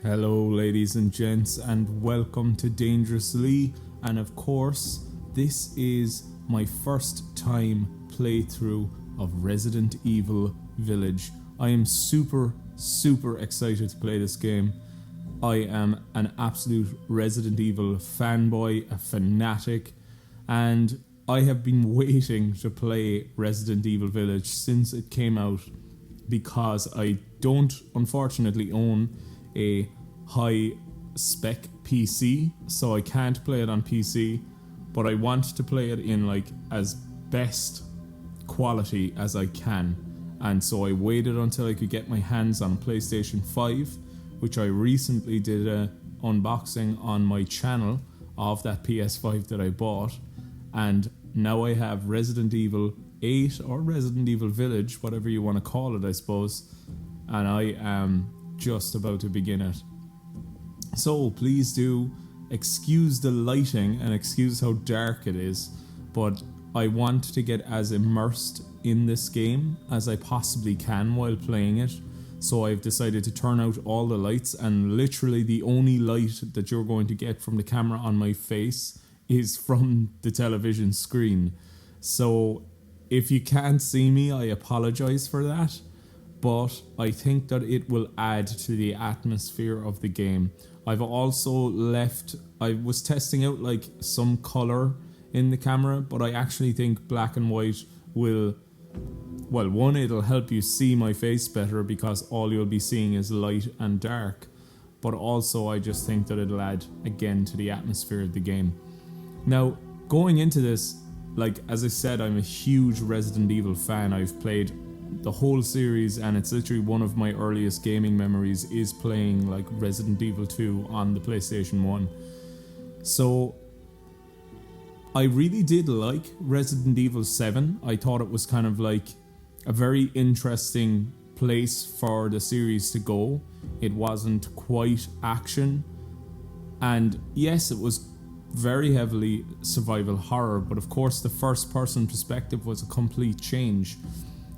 Hello ladies and gents, and welcome to Dangerously, and of course this is my first time playthrough of Resident Evil Village. I am super excited to play this game. I am an absolute Resident Evil fanboy, a fanatic, and I have been waiting to play Resident Evil Village since it came out because I don't unfortunately own a high spec PC, so I can't play it on PC, but I want to play it in like as best quality as I can, and so I waited until I could get my hands on PlayStation 5, which I recently did a unboxing on my channel of that PS5 that I bought, and now I have Resident Evil 8 or Resident Evil Village, whatever you want to call it I suppose, and I am just about to begin it. So please do excuse the lighting and excuse how dark it is, but I want to get as immersed in this game as I possibly can while playing it. So I've decided to turn out all the lights, and literally the only light that you're going to get from the camera on my face is from the television screen. So if you can't see me, I apologize for that, but I think that it will add to the atmosphere of the game. I was testing out like some color in the camera, but I actually think black and white will, well, one, it'll help you see my face better because all you'll be seeing is light and dark, but also I just think that it'll add again to the atmosphere of the game. Now, going into this, like as I said, I'm a huge Resident Evil fan. I've played the whole series, and it's literally one of my earliest gaming memories is playing like Resident Evil 2 on the PlayStation 1. So I really did like Resident Evil 7. I thought it was kind of like a very interesting place for the series to go. It wasn't quite action, and yes, it was very heavily survival horror, but of course the first person perspective was a complete change.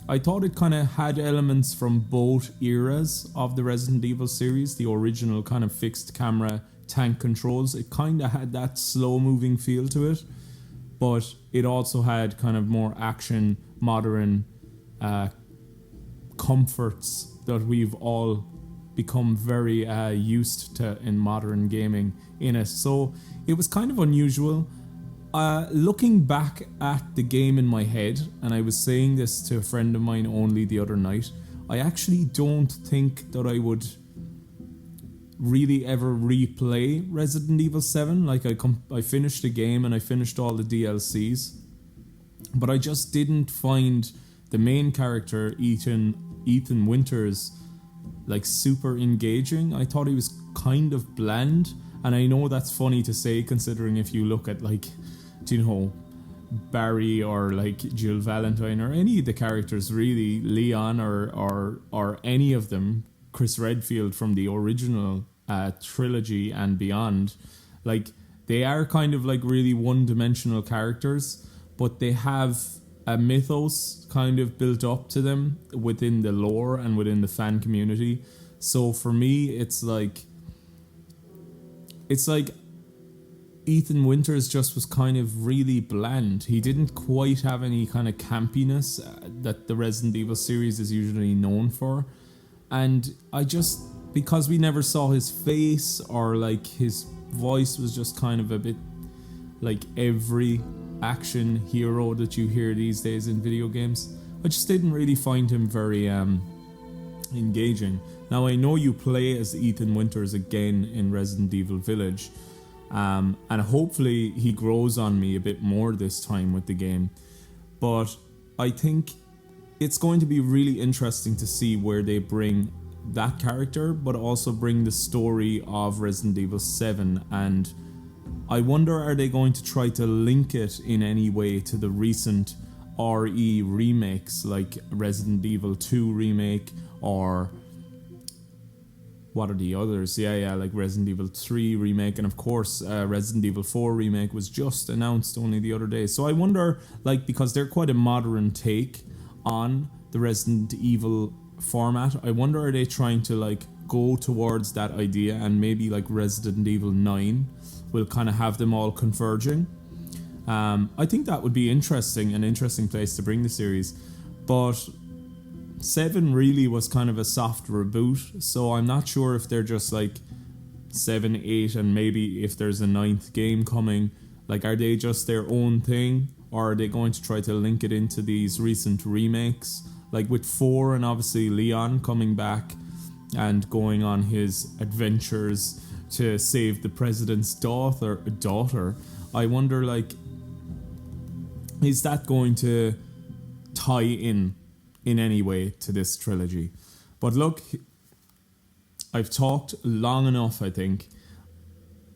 I thought it kind of had elements from both eras of the Resident Evil series. The original kind of fixed camera tank controls, it kind of had that slow moving feel to it, but it also had kind of more action, modern comforts that we've all become very used to in modern gaming in it. So it was kind of unusual. Looking back at the game in my head, and I was saying this to a friend of mine only the other night, I actually don't think that I would really ever replay Resident Evil 7. Like I finished the game and I finished all the DLCs, but I just didn't find the main character, Ethan Winters, like super engaging. I thought he was kind of bland, and I know that's funny to say considering if you look at like, you know, Barry or like Jill Valentine or any of the characters really, Leon or any of them, Chris Redfield from the original trilogy and beyond, like they are kind of like really one-dimensional characters, but they have a mythos kind of built up to them within the lore and within the fan community. So for me, it's like Ethan Winters just was kind of really bland. He didn't quite have any kind of campiness that the Resident Evil series is usually known for. And I just, because we never saw his face or like his voice was just kind of a bit like every action hero that you hear these days in video games, I just didn't really find him very engaging. Now I know you play as Ethan Winters again in Resident Evil Village, and hopefully he grows on me a bit more this time with the game, but I think it's going to be really interesting to see where they bring that character, but also bring the story of Resident Evil 7, and I wonder, are they going to try to link it in any way to the recent RE remakes like Resident Evil 2 remake, or what are the others? Yeah, like Resident Evil 3 remake, and of course Resident Evil 4 remake was just announced only the other day. So I wonder, like, because they're quite a modern take on the Resident Evil format, I wonder, are they trying to like go towards that idea, and maybe like Resident Evil 9 will kind of have them all converging. I think that would be an interesting place to bring the series. But 7 really was kind of a soft reboot, so I'm not sure if they're just like 7, 8, and maybe if there's a 9th game coming, like are they just their own thing, or are they going to try to link it into these recent remakes, like with 4 and obviously Leon coming back and going on his adventures to save the president's daughter. I wonder, like, is that going to tie in any way to this trilogy? But look, I've talked long enough. I think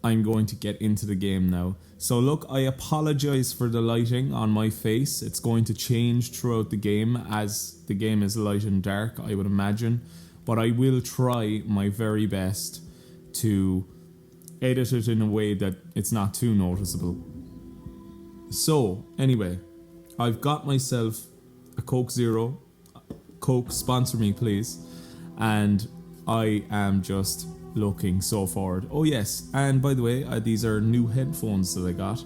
I'm going to get into the game now. So look, I apologize for the lighting on my face. It's going to change throughout the game as the game is light and dark, I would imagine. But I will try my very best to edit it in a way that it's not too noticeable. So, anyway, I've got myself a Coke Zero. Coke, sponsor me, please. And I am just looking so forward. Oh yes, and by the way, these are new headphones that I got.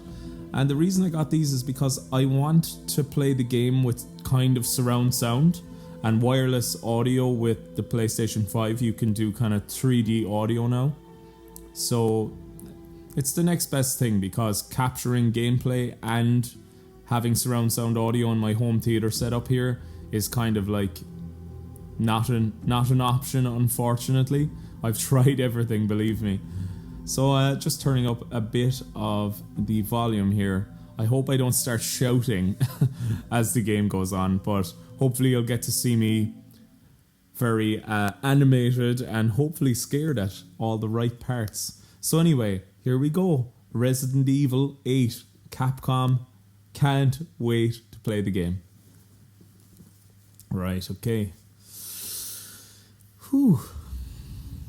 And the reason I got these is because I want to play the game with kind of surround sound and wireless audio. With the PlayStation 5, you can do kind of 3D audio now. So it's the next best thing, because capturing gameplay and having surround sound audio in my home theater setup here is kind of like not an option, unfortunately. I've tried everything, believe me. So just turning up a bit of the volume here. I hope I don't start shouting as the game goes on, but hopefully you'll get to see me very animated and hopefully scared at all the right parts. So anyway, here we go. Resident Evil 8. Capcom. Can't wait to play the game. Right, okay. Whew.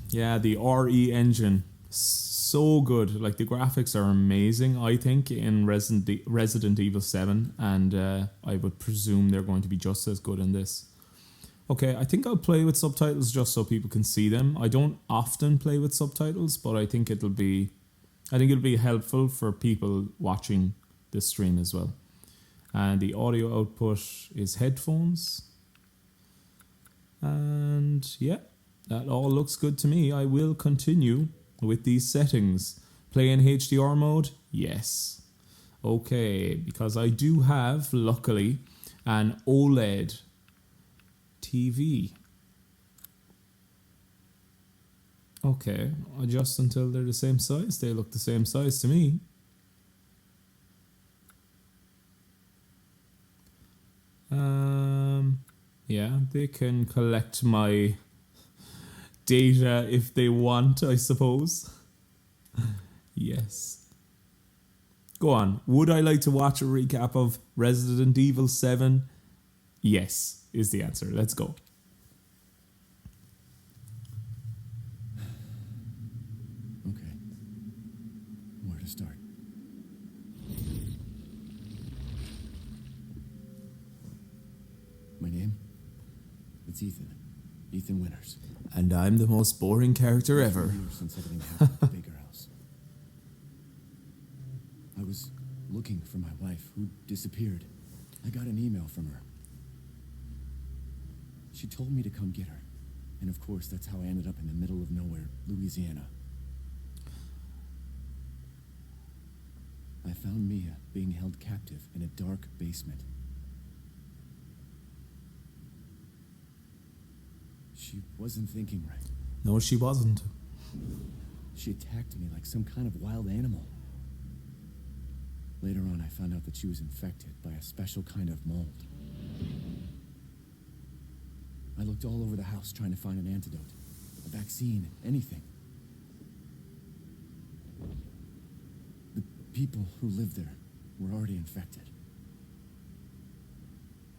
Yeah, the RE engine, so good. Like, the graphics are amazing, I think, in Resident Evil 7, and I would presume they're going to be just as good in this. Okay, I think I'll play with subtitles just so people can see them. I don't often play with subtitles, but I think it'll be helpful for people watching this stream as well. And the audio output is headphones. And yeah, that all looks good to me. I will continue with these settings. Play in HDR mode? Yes. Okay, because I do have, luckily, an OLED TV. Okay, adjust until they're the same size. They look the same size to me. Yeah, they can collect my data if they want, I suppose. Yes. Go on. Would I like to watch a recap of Resident Evil 7? Yes, is the answer. Let's go. Okay. Where to start? My name? It's Ethan. Ethan Winters. And I'm the most boring character ever. Since everything happened at the Baker house. I was looking for my wife, who disappeared. I got an email from her. She told me to come get her. And of course, that's how I ended up in the middle of nowhere, Louisiana. I found Mia being held captive in a dark basement. She wasn't thinking right. No, she wasn't. She attacked me like some kind of wild animal. Later on, I found out that she was infected by a special kind of mold. I looked all over the house trying to find an antidote, a vaccine, anything. The people who lived there were already infected.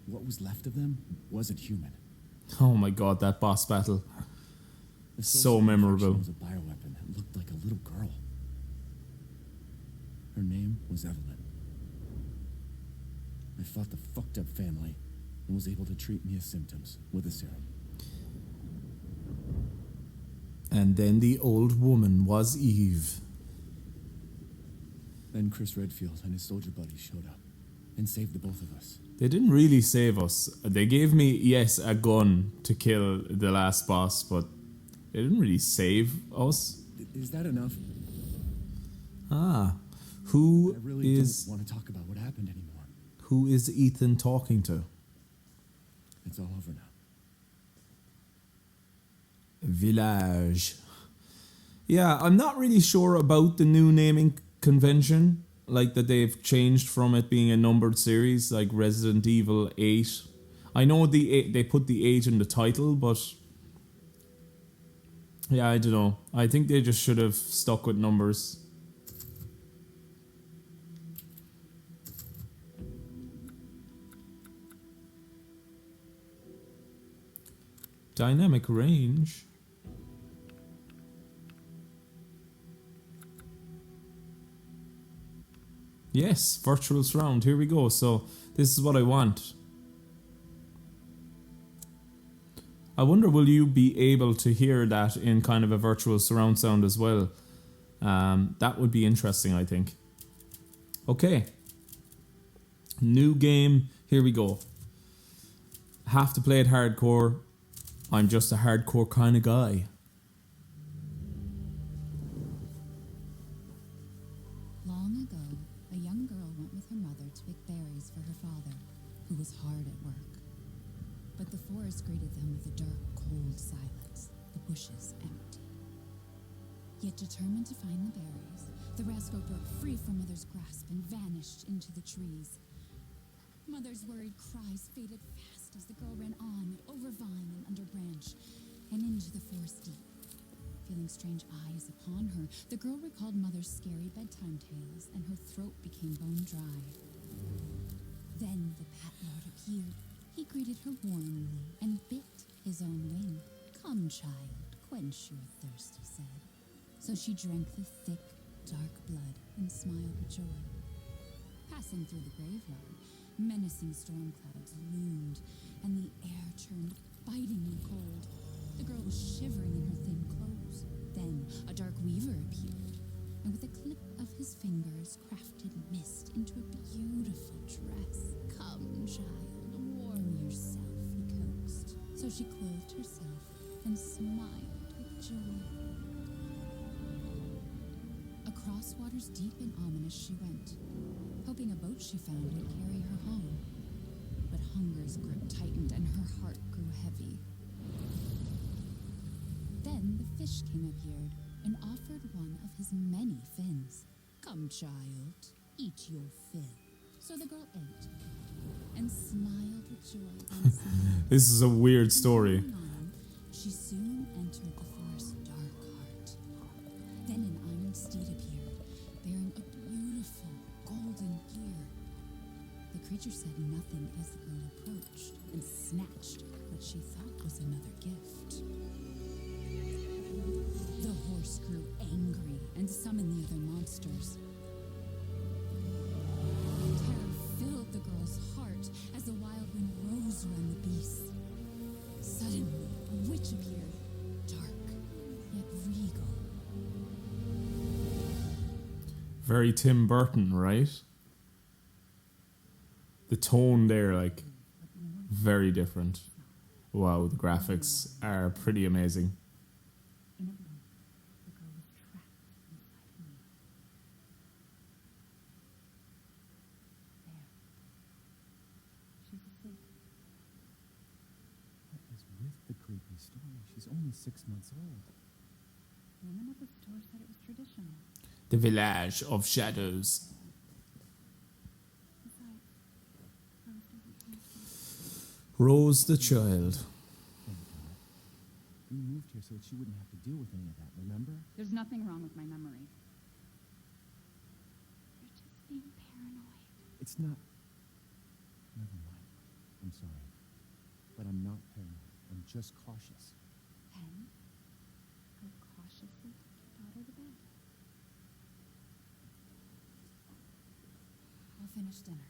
What was left of them wasn't human. Oh my god, that boss battle. The So memorable. It was a bioweapon that looked like a little girl. Her name was Evelyn. I fought the fucked up family and was able to treat Mia's symptoms with a serum. And then the old woman was Eve. Then Chris Redfield and his soldier buddies showed up and saved the both of us. They didn't really save us. They gave me, yes, a gun to kill the last boss, but they didn't really save us. Is that enough? Ah, who I really is don't want to talk about what happened anymore. who is Ethan talking to? It's all over now. Village. Yeah, I'm not really sure about the new naming convention, like that they've changed from it being a numbered series, like Resident Evil 8. I know they put the 8 in the title, but yeah, I don't know. I think they just should have stuck with numbers. Dynamic range. Yes, virtual surround. Here we go. So this is what I want. I wonder, will you be able to hear that in kind of a virtual surround sound as well? That would be interesting, I think. Okay. New game. Here we go. Have to play it hardcore. I'm just a hardcore kind of guy. Long ago, a young girl went with her mother to pick berries for her father, who was hard at work. But the forest greeted them with a dark, cold silence, the bushes empty. Yet determined to find the berries, the rascal broke free from Mother's grasp and vanished into the trees. Mother's worried cries faded fast as the girl ran on, over vine and under branch, and into the forest deep. Feeling strange eyes upon her, the girl recalled Mother's scary bedtime tales, and her throat became bone dry. Then the Bat Lord appeared. He greeted her warmly and bit his own wing. "Come, child, quench your thirst," he said. So she drank the thick, dark blood and smiled with joy. Passing through the graveyard, menacing storm clouds loomed, and the air turned bitingly cold. The girl was shivering in her thin clothes. Then a dark weaver appeared, and with a clip of his fingers crafted mist into a beautiful dress. "Come, child, warm yourself," he coaxed. So she clothed herself and smiled with joy. Across waters deep and ominous she went, hoping a boat she found would carry her home. But hunger's grip tightened and her heart grew heavy. Then the fish king appeared and offered one of his many fins. "Come, child, eat your fill." So the girl ate and smiled with joy. This is a weird story. She soon entered the forest's dark heart. Then an iron steed appeared, bearing a beautiful golden gear. The creature said nothing as the girl approached and snatched what she thought was another gift. The horse grew angry and summoned the other monsters. Terror filled the girl's heart as the wild wind rose around the beast. Suddenly, a witch appeared, dark yet regal. Very Tim Burton, right? The tone there, like, very different. Wow, the graphics are pretty amazing. In a moment, the girl was trapped inside me. There. She's asleep. What is with the creepy story? She's only 6 months old. The woman at the store said it was traditional. The Village of Shadows. Besides, Rose doesn't trust me. Rose the child. Thank God. We moved here so that she wouldn't have to deal with any of that, remember? There's nothing wrong with my memory. You're just being paranoid. It's not... Never mind. I'm sorry. But I'm not paranoid. I'm just cautious. Then, go cautiously take your daughter to bed. I'll finish dinner.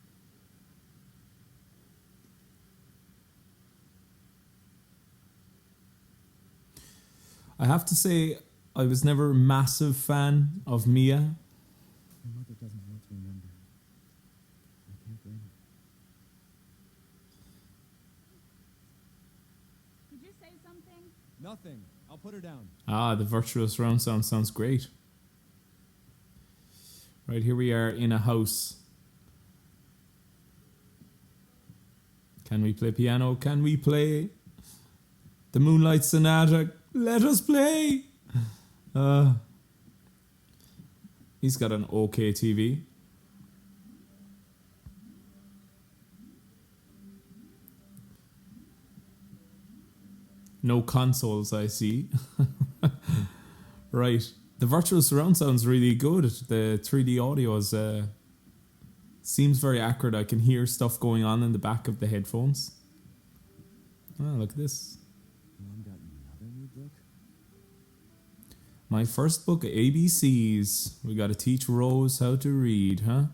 I have to say, I was never a massive fan of Mia. Your mother doesn't want to remember. I can't blame her. Did you say something? Nothing. I'll put her down. Ah, the virtual surround sound sounds great. Right, here we are in a house. Can we play piano? Can we play the Moonlight Sonata? Let us play! He's got an okay TV. No consoles, I see. Right. The virtual surround sound's really good. The 3D audio is seems very accurate. I can hear stuff going on in the back of the headphones. Ah, look at this. Mom got another new book? My first book, ABCs. We gotta teach Rose how to read, huh?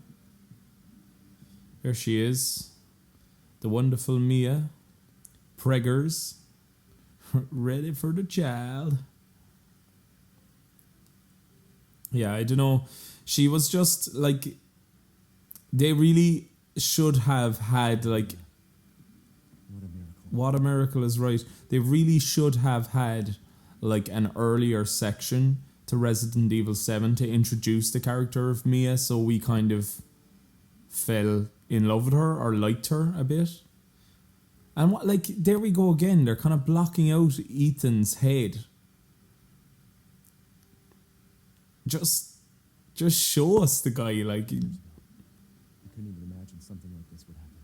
There she is. The wonderful Mia. Preggers. Ready for the child. Yeah, I don't know. She was just like... They really should have had like... What a miracle. What a miracle is right. They really should have had like an earlier section to Resident Evil 7 to introduce the character of Mia, so we kind of fell in love with her or liked her a bit. And what, like, there we go again. They're kind of blocking out Ethan's head. Just show us the guy, like. I couldn't even imagine something like this would happen.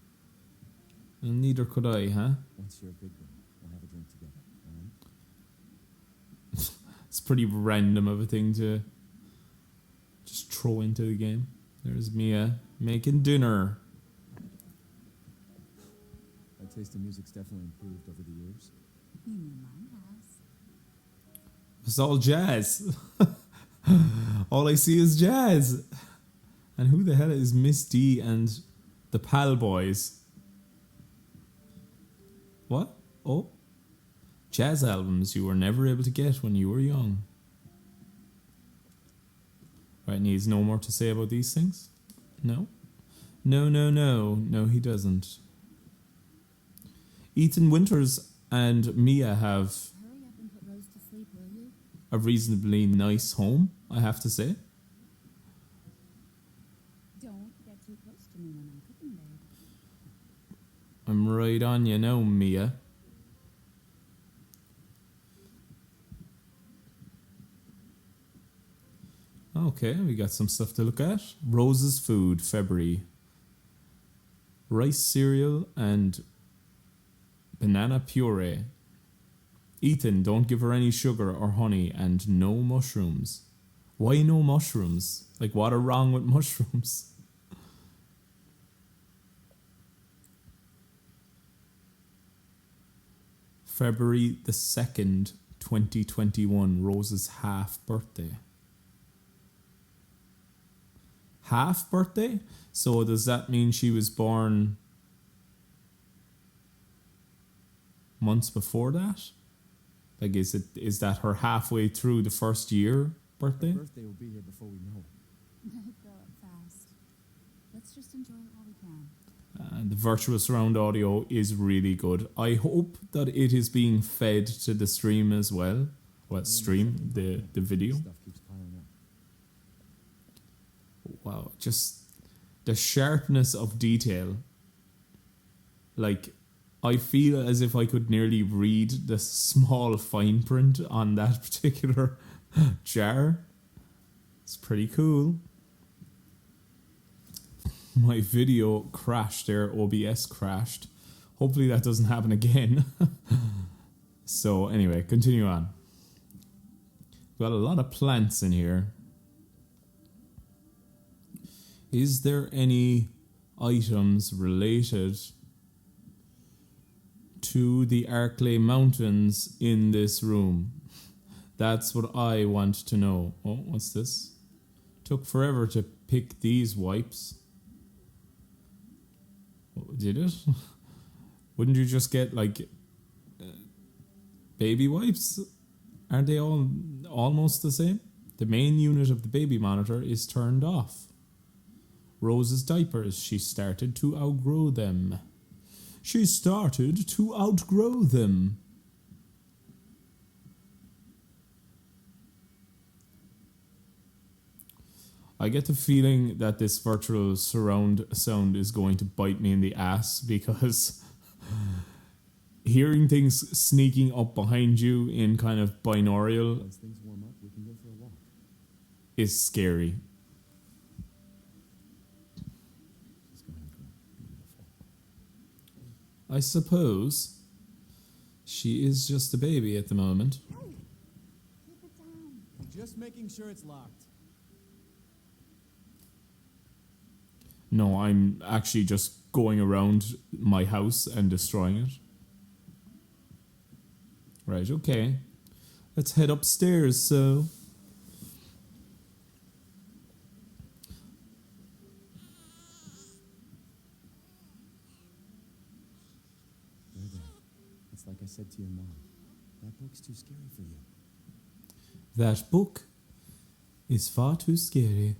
And neither could I, huh? Once you're a big one, we'll have a drink together, alright? It's pretty random of a thing to just throw into the game. There's Mia making dinner. My taste in music's definitely improved over the years. You mean mine has. It's all jazz. All I see is jazz. And who the hell is Miss D and the Pal Boys? What? Oh. Jazz albums you were never able to get when you were young. Right, needs no more to say about these things? No? No, he doesn't. Ethan Winters and Mia have Hurry up and put Rose to sleep, will you? a reasonably nice home, I have to say. Don't get too close to me when I'm cooking, babe. I'm right on you now, Mia. Okay, we got some stuff to look at. Rose's Food, February. Rice cereal and banana puree. Ethan, don't give her any sugar or honey and no mushrooms. Why no mushrooms? Like, what are wrong with mushrooms? February the 2nd, 2021, Rose's half birthday. Half birthday? So does that mean she was born months before that? Like, is that her halfway through the first year birthday? Her birthday will be here before we know it. Let it grow up fast. Let's just enjoy it while we can. The virtual surround audio is really good. I hope that it is being fed to the stream as well. Well, stream, the video. Stuff keeps piling up. Wow, just the sharpness of detail. Like, I feel as if I could nearly read the small fine print on that particular jar. It's pretty cool. My video crashed there, OBS crashed. Hopefully that doesn't happen again. So anyway, continue on. Got a lot of plants in here. Is there any items related to the Arklay Mountains in this room? That's what I want to know. Oh, what's this? Took forever to pick these wipes. Oh, did it? Wouldn't you just get like baby wipes? Aren't they all almost the same? The main unit of the baby monitor is turned off. Rose's diapers, she started to outgrow them. She started to outgrow them. I get the feeling that this virtual surround sound is going to bite me in the ass because hearing things sneaking up behind you in kind of binaural Once things warm up, we can go for a walk. is scary. She's going to grow beautiful. I suppose she is just a baby at the moment. Keep it down. Just making sure it's locked. No, I'm actually just going around my house and destroying it. Right, okay. Let's head upstairs, so. There. It's like I said to your mom. That book's too scary for you. That book is far too scary.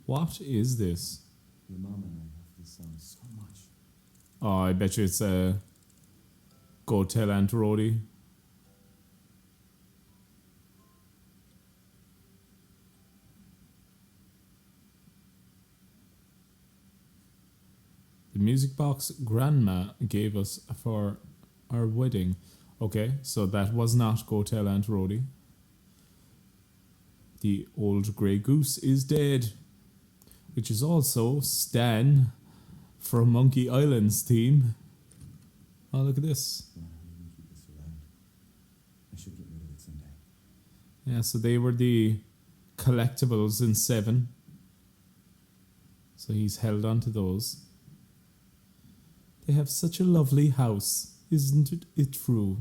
What is this? Your mom and I love this song so much. Oh, I bet you it's Go Tell Aunt Rhodey. The music box Grandma gave us for our wedding. Okay, so that was not Go Tell Aunt Rhodey. The old grey goose is dead, which is also Stan from Monkey Island's theme. Oh, look at this. Wow, we can keep this around. I should get rid of it someday. Yeah, so they were the collectibles in 7. So he's held on to those. They have such a lovely house, isn't it true?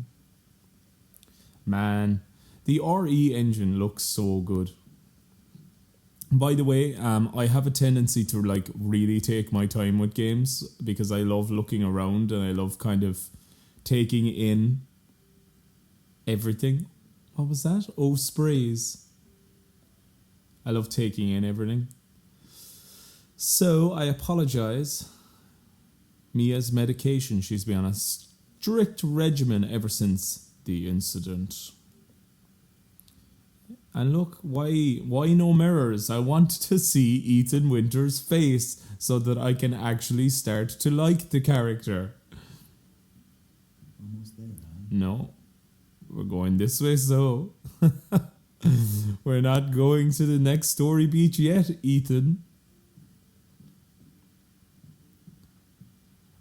Man, the RE engine looks so good. By the way, I have a tendency to like really take my time with games because I love looking around and I love kind of taking in everything. What was that? Oh, sprays. I love taking in everything. So I apologize. Mia's medication, she's been on a strict regimen ever since the incident. And look, why no mirrors? I want to see Ethan Winters' face so that I can actually start to like the character. Almost there, huh? No, we're going this way, so we're not going to the next story beach yet, Ethan.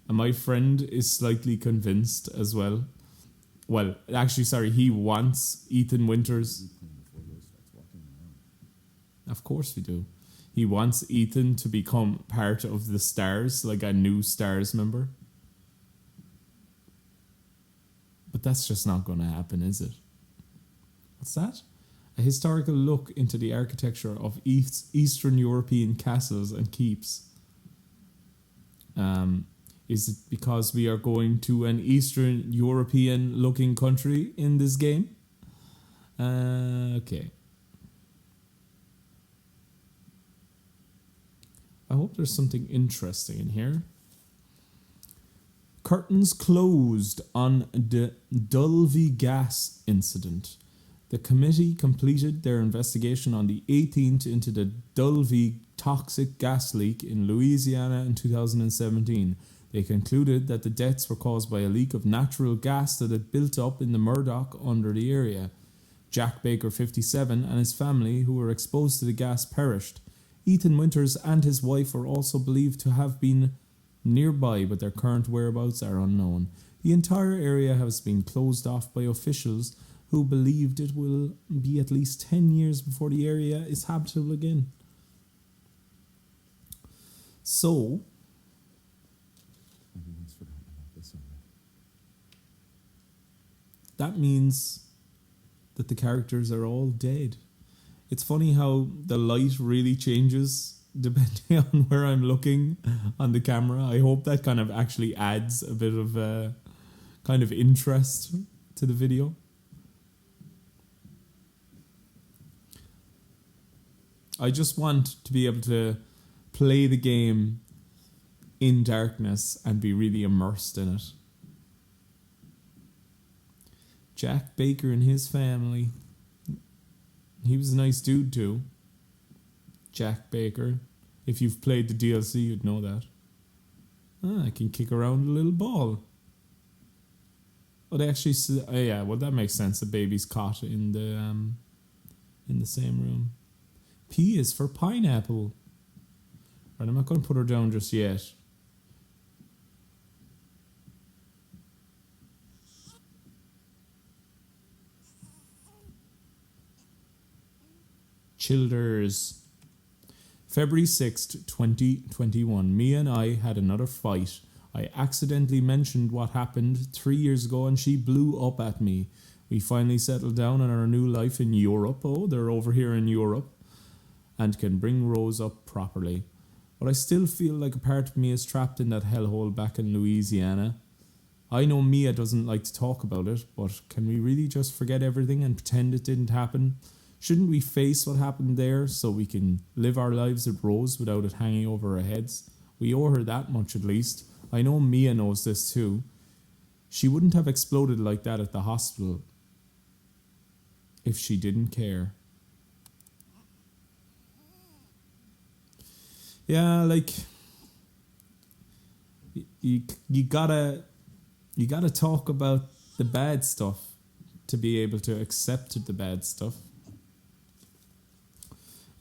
And my friend is slightly convinced as well. Well, actually, sorry, he wants Ethan Winters. Before Rose starts walking around. Of course we do. He wants Ethan to become part of the Stars, like a new Stars member. But that's just not going to happen, is it? What's that? A historical look into the architecture of Eastern European castles and keeps. Is it because we are going to an Eastern European looking country in this game? Okay. I hope there's something interesting in here. Curtains closed on the Dulvey gas incident. The committee completed their investigation on the 18th into the Dulvey toxic gas leak in Louisiana in 2017. They concluded that the deaths were caused by a leak of natural gas that had built up in the Murdoch under the area. Jack Baker, 57, and his family, who were exposed to the gas, perished. Ethan Winters and his wife are also believed to have been nearby, but their current whereabouts are unknown. The entire area has been closed off by officials who believed it will be at least 10 years before the area is habitable again. So, Everyone's forgotten about this already. that means that the characters are all dead. It's funny how the light really changes depending on where I'm looking on the camera. I hope that kind of actually adds a bit of kind of interest to the video. I just want to be able to play the game in darkness and be really immersed in it. Jack Baker and his family. He was a nice dude too. Jack Baker. If you've played the DLC, you'd know that. I can kick around a little ball. Oh, they actually... yeah, well, that makes sense. The baby's cot in the same room. P is for pineapple. Right, I'm not going to put her down just yet. Childers. February 6th, 2021. Mia and I had another fight. I accidentally mentioned what happened 3 years ago and she blew up at me. We finally settled down on our new life in Europe. Oh, they're over here in Europe. And can bring Rose up properly. But I still feel like a part of me is trapped in that hellhole back in Louisiana. I know Mia doesn't like to talk about it, but can we really just forget everything and pretend it didn't happen? Shouldn't we face what happened there so we can live our lives with Rose without it hanging over our heads? We owe her that much at least. I know Mia knows this too. She wouldn't have exploded like that at the hospital if she didn't care. Yeah, like you gotta talk about the bad stuff to be able to accept the bad stuff.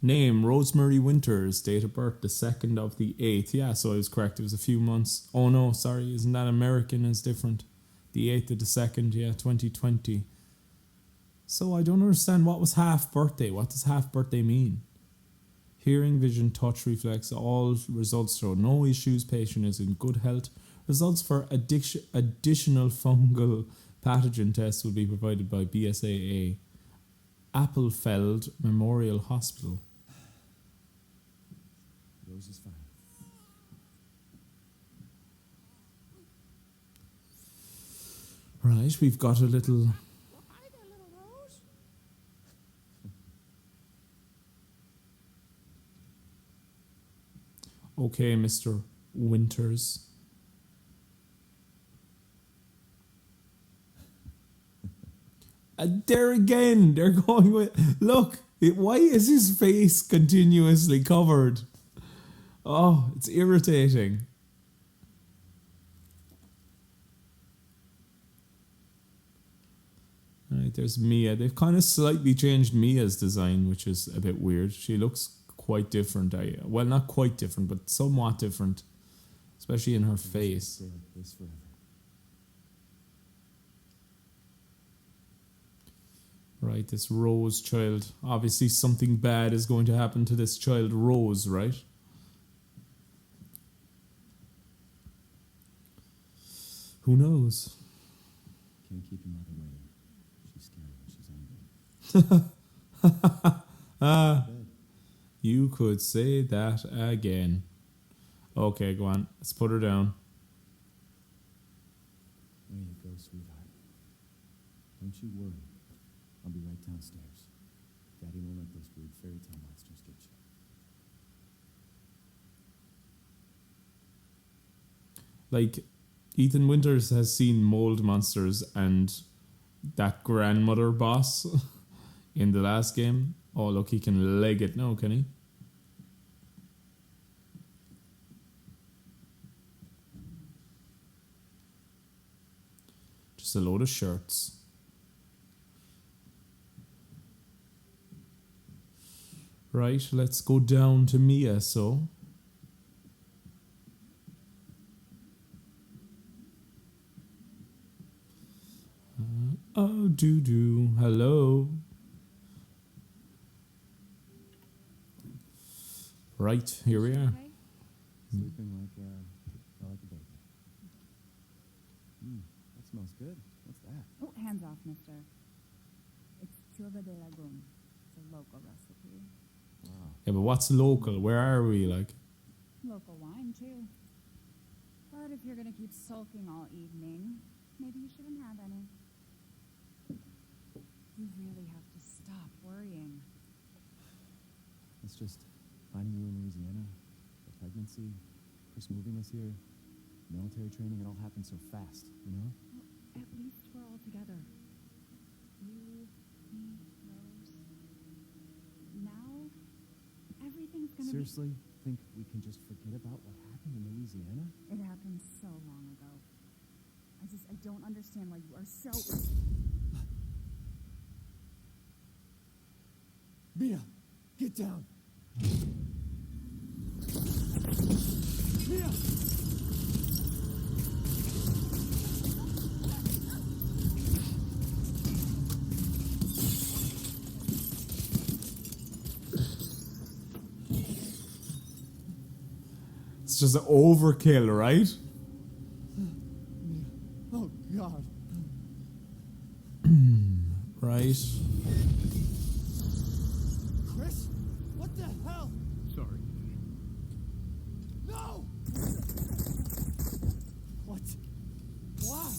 Name, Rosemary Winters. Date of birth, the 2nd of the 8th. Yeah, so I was correct. It was a few months. Oh no, sorry. Isn't that American? Is different. The 8th of the 2nd, yeah, 2020. So I don't understand what was half birthday. What does half birthday mean? Hearing, vision, touch, reflex, all results show no issues. Patient is in good health. Results for additional fungal pathogen tests will be provided by BSAA. Appelfeld Memorial Hospital. Rose is fine. Right, we've got a little... Hi there, little Rose. Okay, Mr. Winters. There again, they're going with... Look, why is his face continuously covered? Oh, it's irritating. Alright, there's Mia. They've kind of slightly changed Mia's design, which is a bit weird. She looks quite different. Well, not quite different, but somewhat different. Especially in her face. Stay like this forever. Right, this Rose child. Obviously something bad is going to happen to this child Rose, right? Who knows? Can't keep your mother waiting. She's scary when she's angry. You could say that again. Okay, go on. Let's put her down. There you go, sweetheart. Don't you worry. I'll be right downstairs. Daddy won't let those weird fairy tale monsters get you. Like, Ethan Winters has seen mold monsters and that grandmother boss in the last game. Oh, look, he can leg it now, can he? Just a load of shirts. Right, let's go down to Mia, so. Oh, doo-doo, hello. Right, here we are. Okay? Sleeping like a baby. That smells good. What's that? Oh, hands off, mister. It's turba de lagoon. It's a local recipe. Wow. Yeah, but what's local? Where are we, like? Local wine, too. But if you're gonna keep sulking all evening, maybe you shouldn't have any. You really have to stop worrying. It's just finding you in Louisiana, the pregnancy, Chris moving us here, military training, it all happened so fast, you know? Well, at least we're all together. You, me, Rose. Now, everything's gonna Seriously, think we can just forget about what happened in Louisiana? It happened so long ago. I don't understand why you are so... Mia, get down! Mia! It's just overkill, right? Oh, God. Right. Chris? What the hell? Sorry. No! What? Why?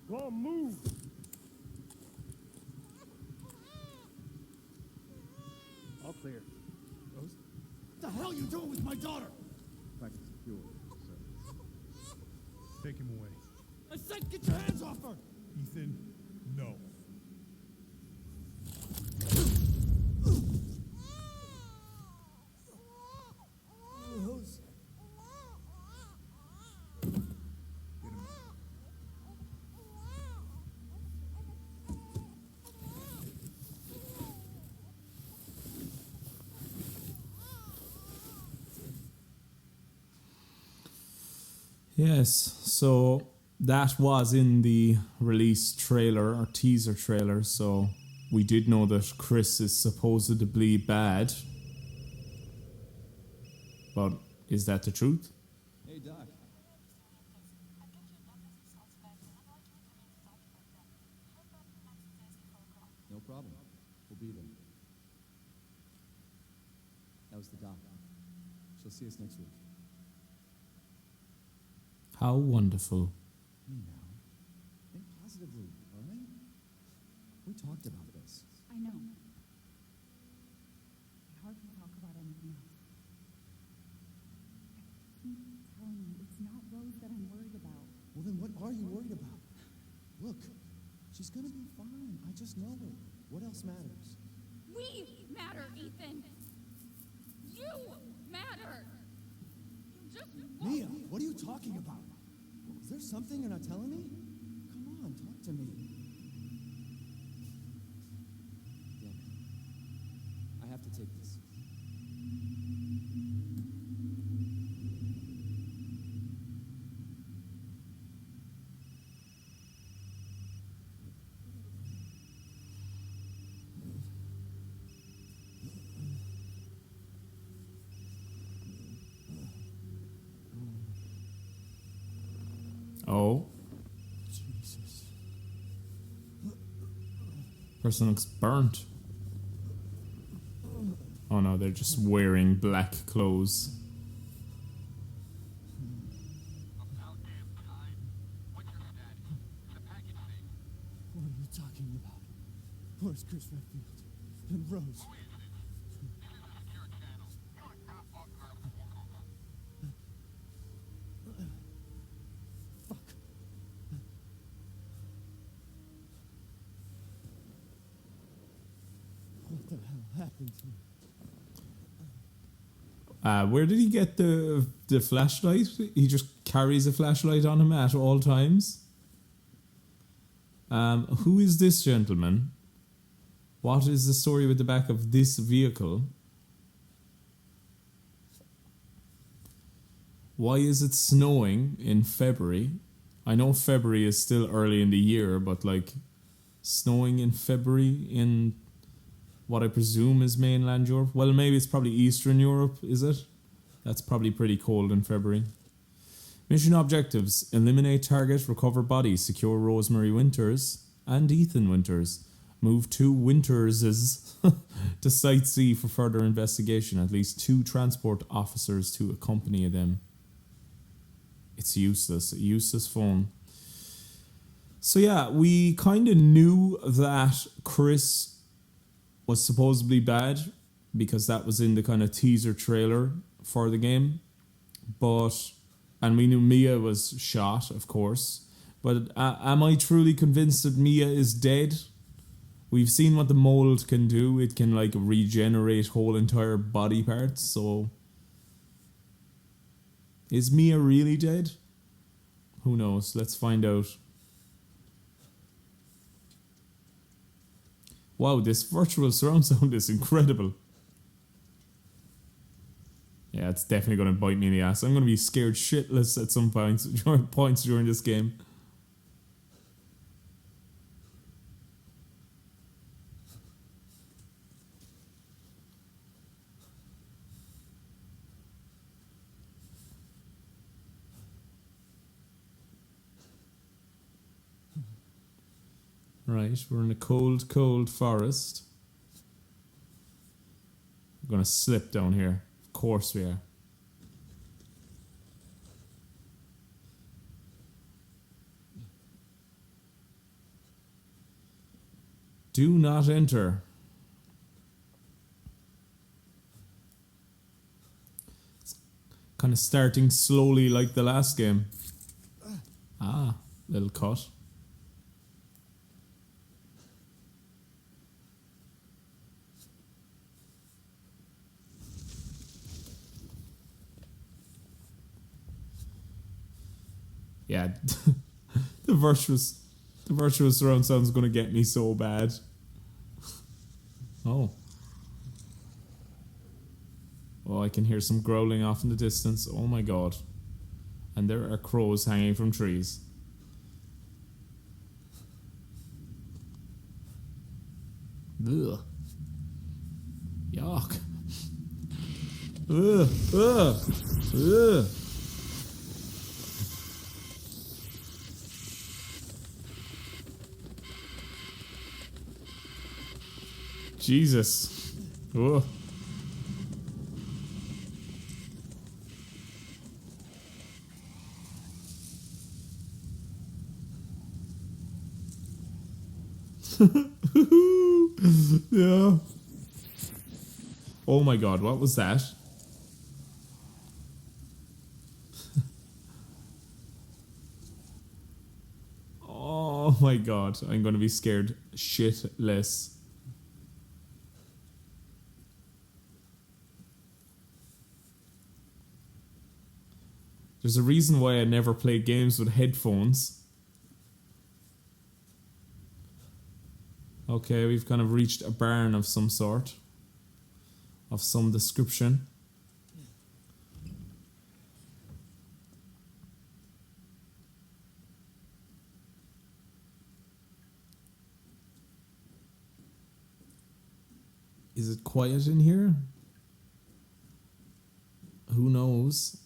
Go on, move! All clear. Rose? What the hell are you doing with my daughter? Practice secure, sir. Take him away. I said get your hands off her! Ethan, no. Rose. Get him out. Yes, so that was in the release trailer or teaser trailer, so we did know that Chris is supposedly bad. But is that the truth? Hey, Doc. No problem. We'll be there. That was the doc. She'll see us next week. How wonderful. Hey, now. Think positively, all right? We talked about this. I know. I hardly talk about anything else. I keep telling you, it's not Rose that I'm worried about. Well, then what are you worried about? Look, she's gonna be fine. I just know her. What else matters? We matter, Ethan. You matter. You just Mia, what are you talking about? Is there something you're not telling me? Come on, talk to me. Look, I have to take this. Oh, Jesus. person looks burnt. Oh no, they're just wearing black clothes. About damn time. What's your status? Is the package safe? What are you talking about? Where's Chris Redfield? And Rose? Who is this? This is a secure channel. You're not on our portal. Fuck. What the hell happened to me? Where did he get the flashlight? He just carries a flashlight on him at all times. Who is this gentleman? What is the story with the back of this vehicle? Why is it snowing in February? I know February is still early in the year, but like snowing in February in what I presume is mainland Europe. Well, maybe it's probably Eastern Europe, is it? That's probably pretty cold in February. Mission objectives: eliminate target, recover body, secure Rosemary Winters and Ethan Winters. Move 2 Winterses to Site C for further investigation. At least 2 transport officers to accompany them. It's useless. A useless phone. So yeah, we kind of knew that Chris was supposedly bad because that was in the kind of teaser trailer for the game. And we knew Mia was shot, of course. But am I truly convinced that Mia is dead? We've seen what the mold can do. It can like regenerate whole entire body parts. So is Mia really dead? Who knows? Let's find out. Wow, this virtual surround sound is incredible. Yeah, it's definitely going to bite me in the ass. I'm going to be scared shitless at some points during this game. Right, we're in a cold, cold forest. We're going to slip down here. Of course we are. Do not enter. It's kind of starting slowly like the last game. Ah, little cut. Yeah, the virtuous surround sound's gonna get me so bad. Oh, I can hear some growling off in the distance. Oh my god! And there are crows hanging from trees. Ugh. Yuck. Ugh. Ugh. Ugh. Jesus. Oh. Yeah. Oh my god, what was that? Oh my god, I'm gonna be scared shitless. There's a reason why I never play games with headphones. Okay, we've kind of reached a barn of some sort. Of some description. Is it quiet in here? Who knows?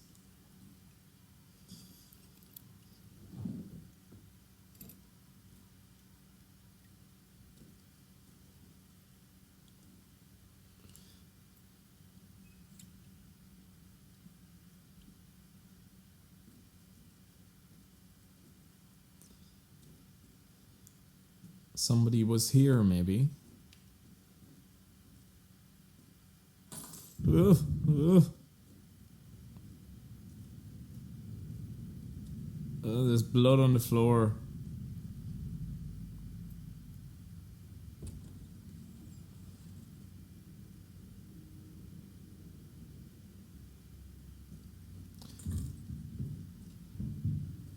Somebody was here, maybe. Ugh, ugh. There's blood on the floor.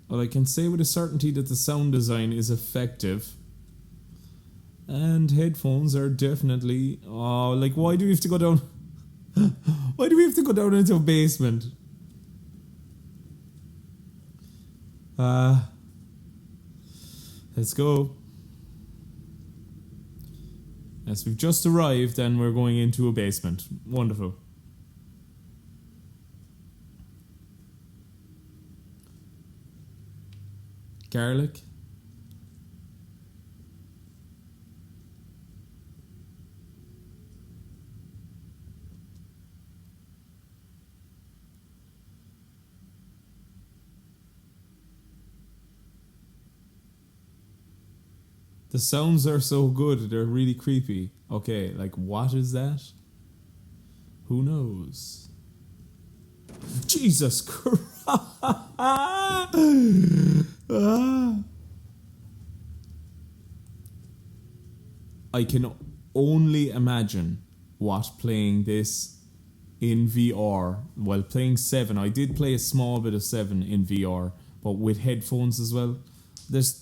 Well, I can say with a certainty that the sound design is effective. And headphones are definitely... Oh, like, why do we have to go down... Why do we have to go down into a basement? Let's go. Yes, we've just arrived and we're going into a basement. Wonderful. Garlic. The sounds are so good, they're really creepy. Okay, like what is that? Who knows? Jesus Christ! I can only imagine what playing this in VR, while playing 7. I did play a small bit of 7 in VR, but with headphones as well.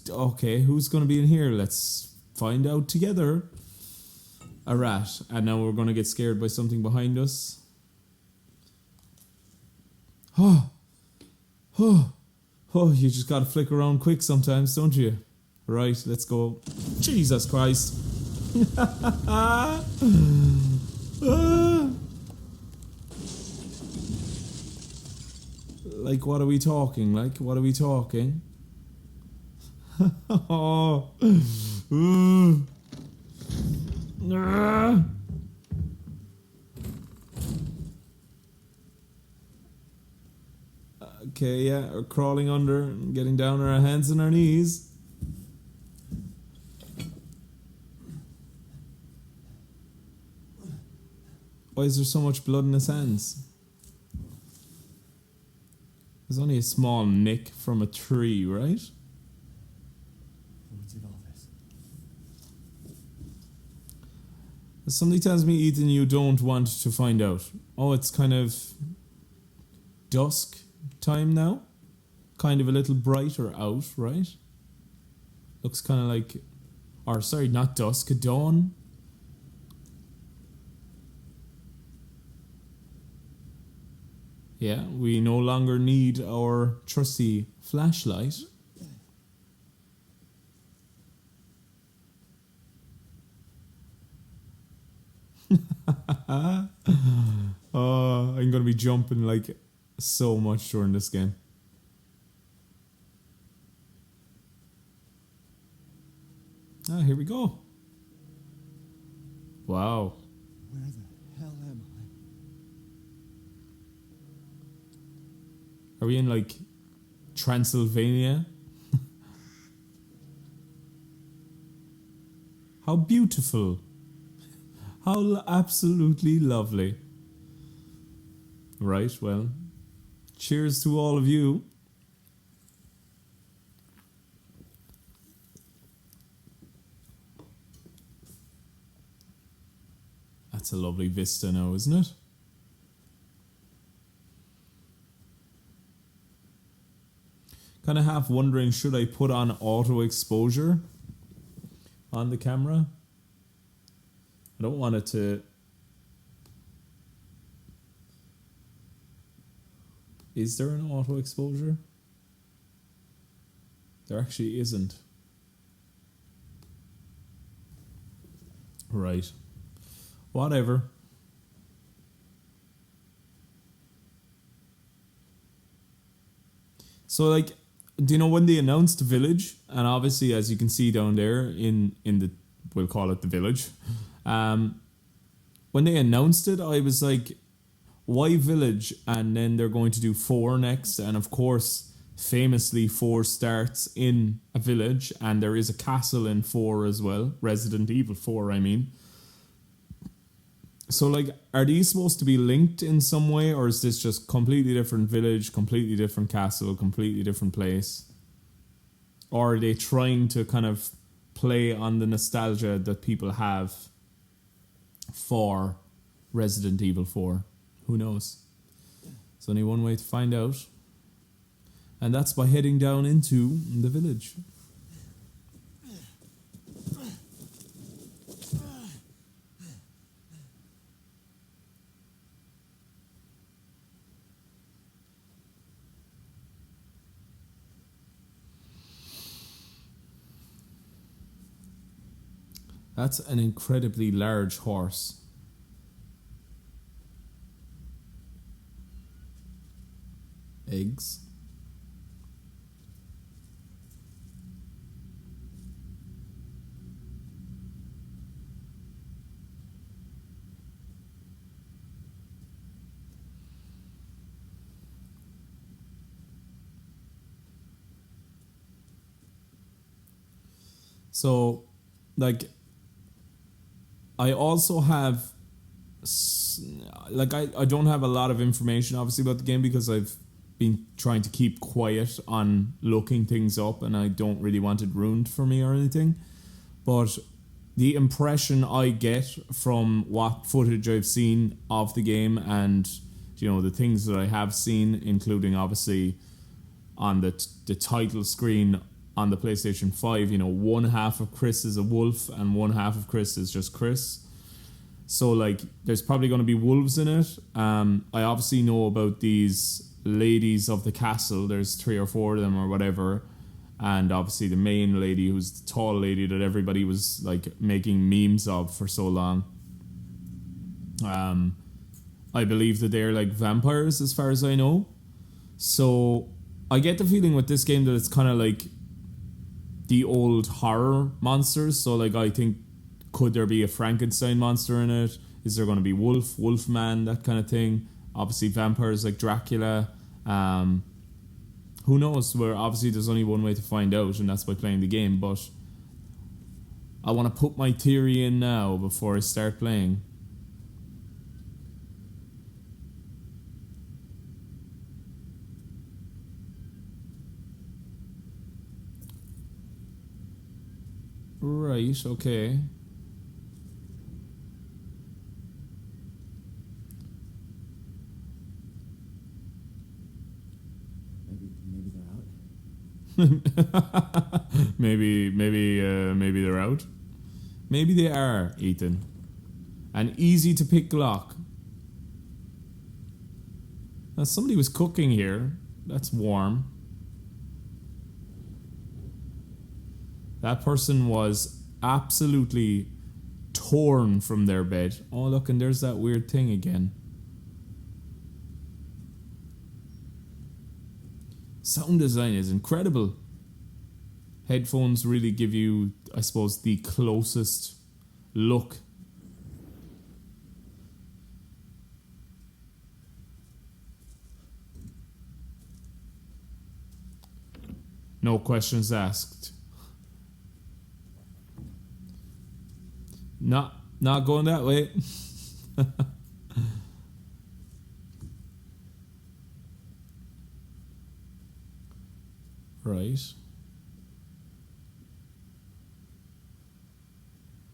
Okay, who's going to be in here? Let's find out together. A rat, and now we're going to get scared by something behind us. Oh, you just got to flick around quick sometimes, don't you? Right, let's go. Jesus Christ. Like, what are we talking? Oh. Okay, yeah, we're crawling under and getting down on our hands and our knees. Why is there so much blood in his hands? There's only a small nick from a tree, right? Who did all this? Somebody tells me, Ethan, you don't want to find out. Oh, it's kind of dusk time now. Kind of a little brighter out, right? Looks kind of like... Or, sorry, not dusk, dawn. Yeah, we no longer need our trusty flashlight. Oh, I'm gonna be jumping like so much during this game. Ah, here we go. Wow. Where the hell am I? Are we in like Transylvania? How beautiful. How absolutely lovely. Right, well, cheers to all of you. That's a lovely vista now, isn't it? Kind of half wondering, should I put on auto exposure on the camera? I don't want it to... Is there an auto exposure? There actually isn't. Right. Whatever. So, like, do you know when they announced the village? And obviously, as you can see down there in the, we'll call it the village. When they announced it, I was like, why village? And then they're going to do 4 next. And of course, famously, 4 starts in a village. And there is a castle in 4 as well. Resident Evil 4, I mean. So, like, are these supposed to be linked in some way? Or is this just completely different village, completely different castle, completely different place? Or are they trying to kind of play on the nostalgia that people have for Resident Evil 4? Who knows? There's only one way to find out. And that's by heading down into the village. That's an incredibly large horse. Eggs. So, like, I also have, like, I don't have a lot of information, obviously, about the game because I've been trying to keep quiet on looking things up and I don't really want it ruined for me or anything. But the impression I get from what footage I've seen of the game and, you know, the things that I have seen, including obviously on the title screen on the PlayStation 5, you know, one half of Chris is a wolf and one half of Chris is just Chris. So, like, there's probably going to be wolves in it. I obviously know about these ladies of the castle. There's 3 or 4 of them or whatever. And obviously the main lady, who's the tall lady that everybody was, like, making memes of for so long. I believe that they're, like, vampires as far as I know. So, I get the feeling with this game that it's kind of like the old horror monsters. So, like, I think, could there be a Frankenstein monster in it? Is there going to be Wolfman, that kind of thing? Obviously, vampires like Dracula. Who knows? Where obviously there's only one way to find out, and that's by playing the game. But I want to put my theory in now before I start playing. Right, okay. Maybe they're out. maybe they're out. Maybe they are, Ethan. An easy to pick lock. Now somebody was cooking here. That's warm. That person was absolutely torn from their bed. Oh, look, and there's that weird thing again. Sound design is incredible. Headphones really give you, I suppose, the closest look. No questions asked. Not going that way. Right.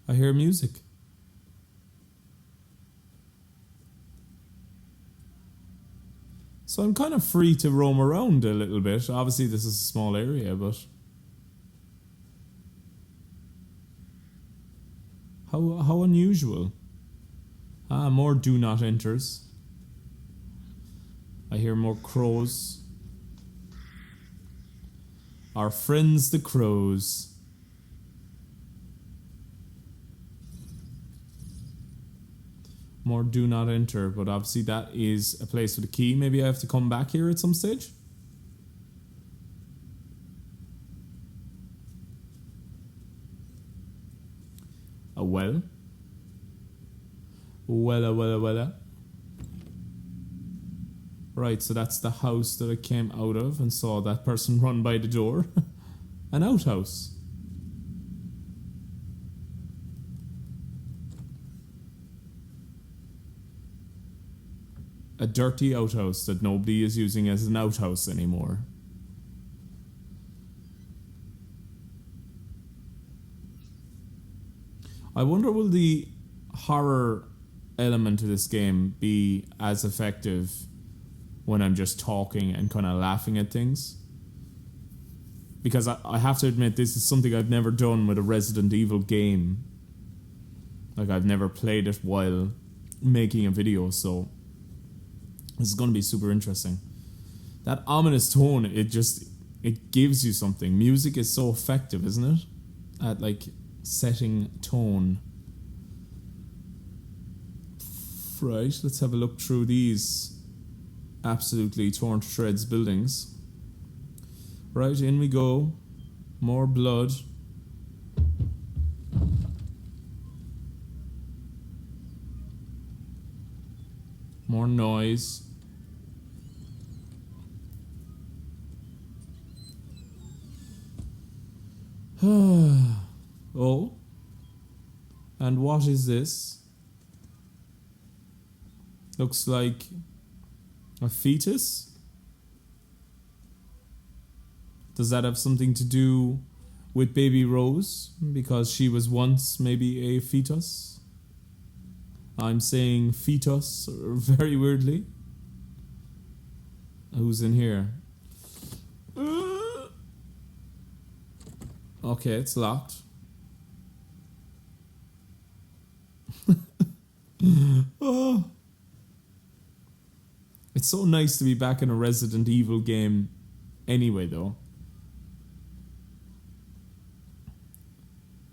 I hear music. So I'm kind of free to roam around a little bit. Obviously this is a small area, but how unusual. More do not enters. I hear more crows. Our friends the crows. More do not enter, but obviously that is a place with a key. Maybe I have to come back here at some stage. A well. Wella. Right, so that's the house that I came out of and saw that person run by the door. An outhouse. A dirty outhouse that nobody is using as an outhouse anymore. I wonder, will the horror element of this game be as effective when I'm just talking and kind of laughing at things? Because I have to admit, this is something I've never done with a Resident Evil game. Like, I've never played it while making a video, so this is going to be super interesting. That ominous tone, it gives you something. Music is so effective, isn't it? At, like, setting tone. Right, let's have a look through these absolutely torn to shreds buildings. Right, in we go. More blood. More noise. Oh. And what is this? Looks like a fetus? Does that have something to do with baby Rose? Because she was once maybe a fetus? I'm saying fetus very weirdly. Who's in here? Okay, it's locked. Oh. It's so nice to be back in a Resident Evil game anyway, though.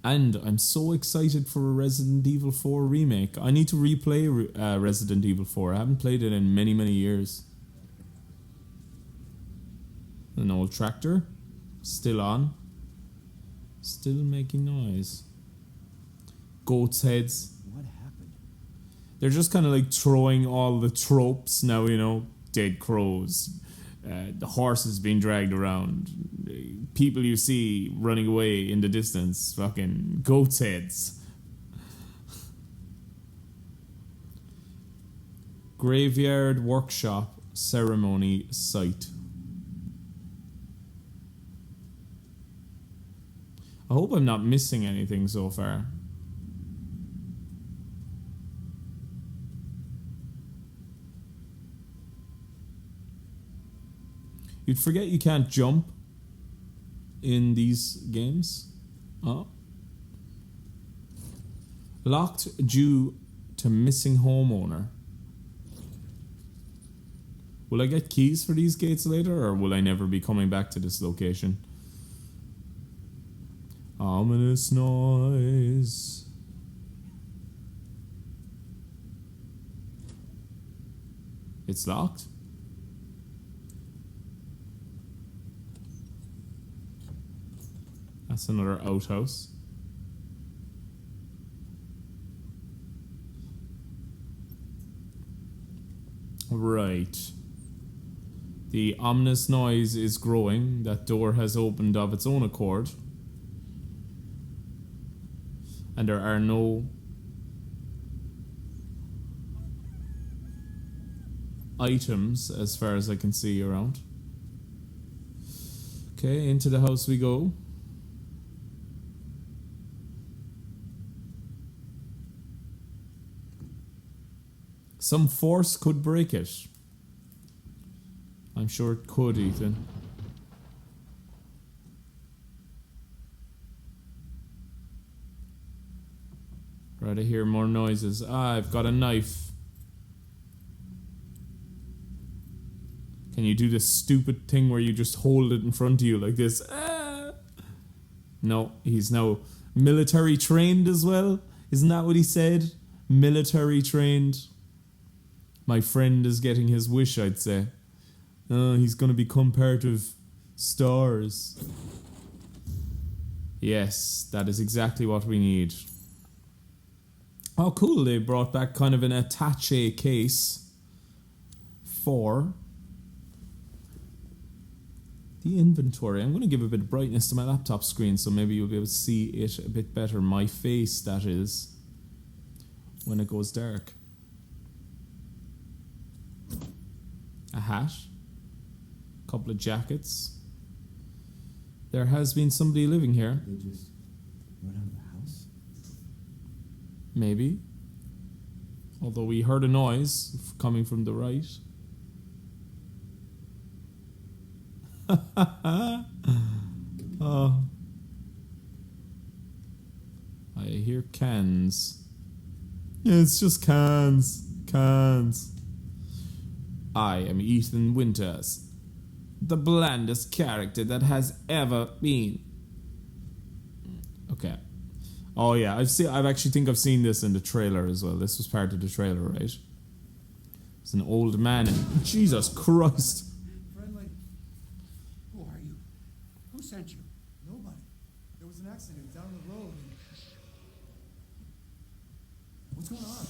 And I'm so excited for a Resident Evil 4 remake. I need to replay Resident Evil 4. I haven't played it in many, many years. An old tractor. Still on. Still making noise. Goats' heads. What happened? They're just kind of like throwing all the tropes now, you know. Dead crows. The horses being dragged around. People you see running away in the distance. Fucking goats' heads. Graveyard workshop ceremony site. I hope I'm not missing anything so far. You'd forget you can't jump in these games. Oh. Locked due to missing homeowner. Will I get keys for these gates later, or will I never be coming back to this location? Ominous noise. It's locked. That's another outhouse. Right. The ominous noise is growing. That door has opened of its own accord. And there are no items as far as I can see around. Okay, into the house we go. Some force could break it. I'm sure it could, Ethan. Right, I hear more noises. Ah, I've got a knife. Can you do this stupid thing where you just hold it in front of you like this? Ah! No, he's now military trained as well. Isn't that what he said? Military trained. My friend is getting his wish, I'd say. He's going to become part of STARS. Yes, that is exactly what we need. Oh, cool. They brought back kind of an attache case for the inventory. I'm going to give a bit of brightness to my laptop screen so maybe you'll be able to see it a bit better. My face, that is, when it goes dark. A hat. A couple of jackets. There has been somebody living here. They just run out of the house? Maybe. Although we heard a noise coming from the right. Oh. I hear cans. Yeah, it's just cans. Cans. I am Ethan Winters, the blandest character that has ever been. Okay. Oh yeah, I've actually think I've seen this in the trailer as well. This was part of the trailer, right? It's an old man. Jesus Christ. Friendly. Who are you? Who sent you? Nobody. There was an accident down the road. What's going on?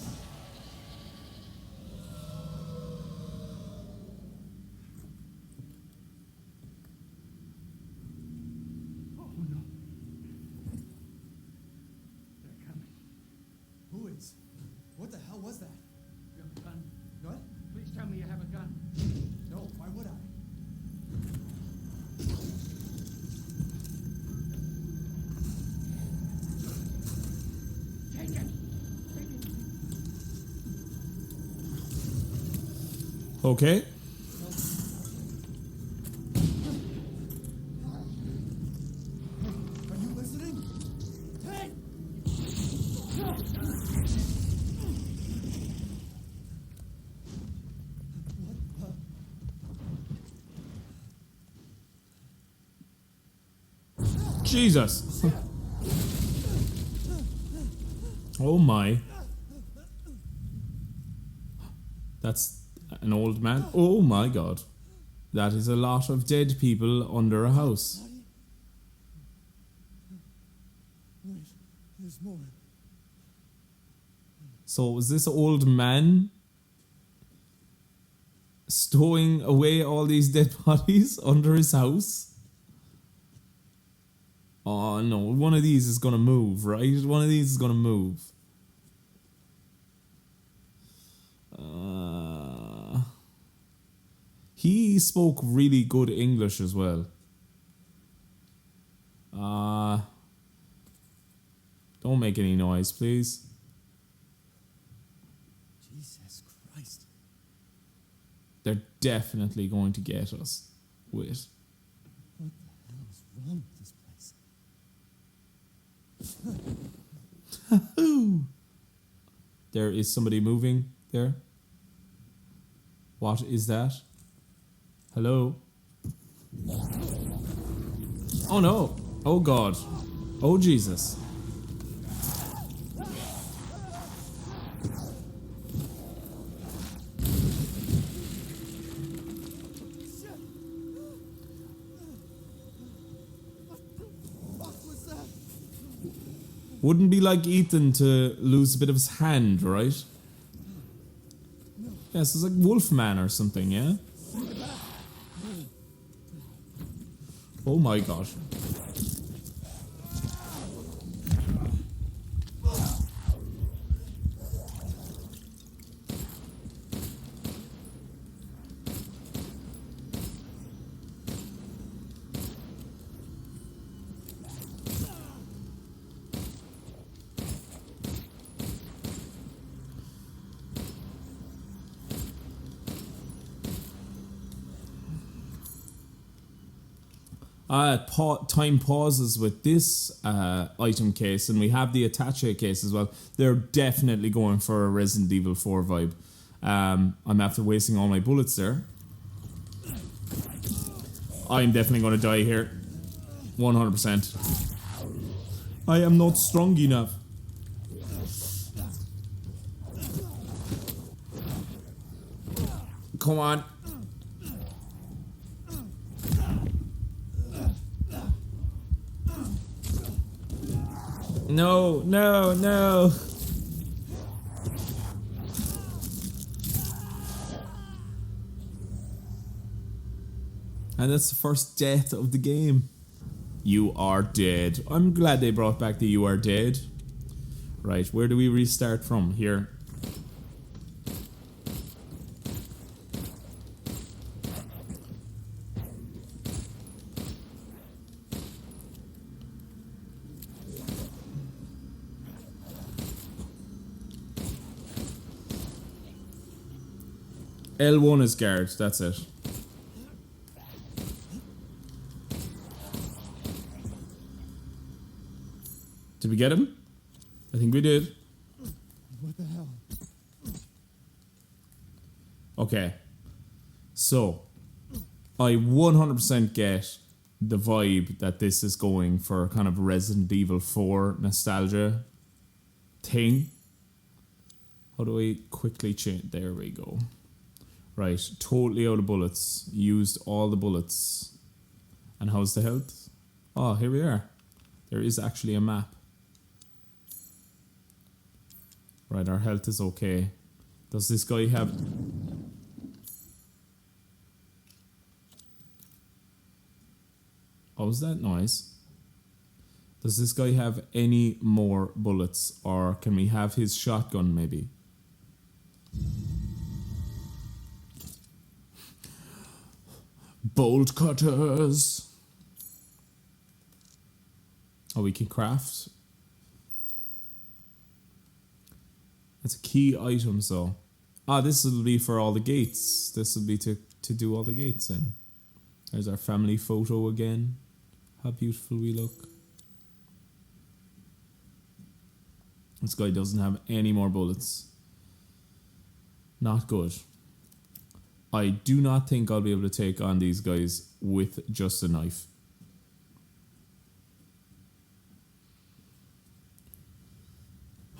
Oh no. was that? You have a gun? What? Please tell me you have a gun. No, why would I? Take it! Take it! Okay. Are you listening? Hey! Jesus. Oh my. That's an old man. Oh my god. That is a lot of dead people under a house. Wait, there's more. So was this old man stowing away all these dead bodies under his house? Oh no, one of these is gonna move, right? One of these is gonna move. He spoke really good English as well. Don't make any noise, please. Jesus Christ. They're definitely going to get us. Wait. What the hell is wrong with this place? There is somebody moving there. What is that? Hello? Oh no! Oh God! Oh Jesus! What was that? Wouldn't be like Ethan to lose a bit of his hand, right? Yes, it's like Wolfman or something, yeah? Oh my god. Time pauses with this item case, and we have the attache case as well. They're definitely going for a Resident Evil 4 vibe. I'm after wasting all my bullets there. I'm definitely going to die here. 100%. I am not strong enough. Come on. No, no, no. And that's the first death of the game. You are dead. I'm glad they brought back the you are dead. Right, where do we restart from? Here. L1 is guard, that's it. Did we get him? I think we did. What the hell? Okay. So, I 100% get the vibe that this is going for kind of Resident Evil 4 nostalgia thing. How do I quickly change? There we go. Right, totally out of bullets. Used all the bullets. And how's the health? Oh, here we are. There is actually a map. Right, our health is okay. Does this guy have... What was that noise? Does this guy have any more bullets? Or can we have his shotgun maybe? Bolt cutters. Oh, we can craft. That's a key item, so. Ah, this will be for all the gates. This will be to do all the gates in. There's our family photo again. How beautiful we look. This guy doesn't have any more bullets. Not good. I do not think I'll be able to take on these guys with just a knife.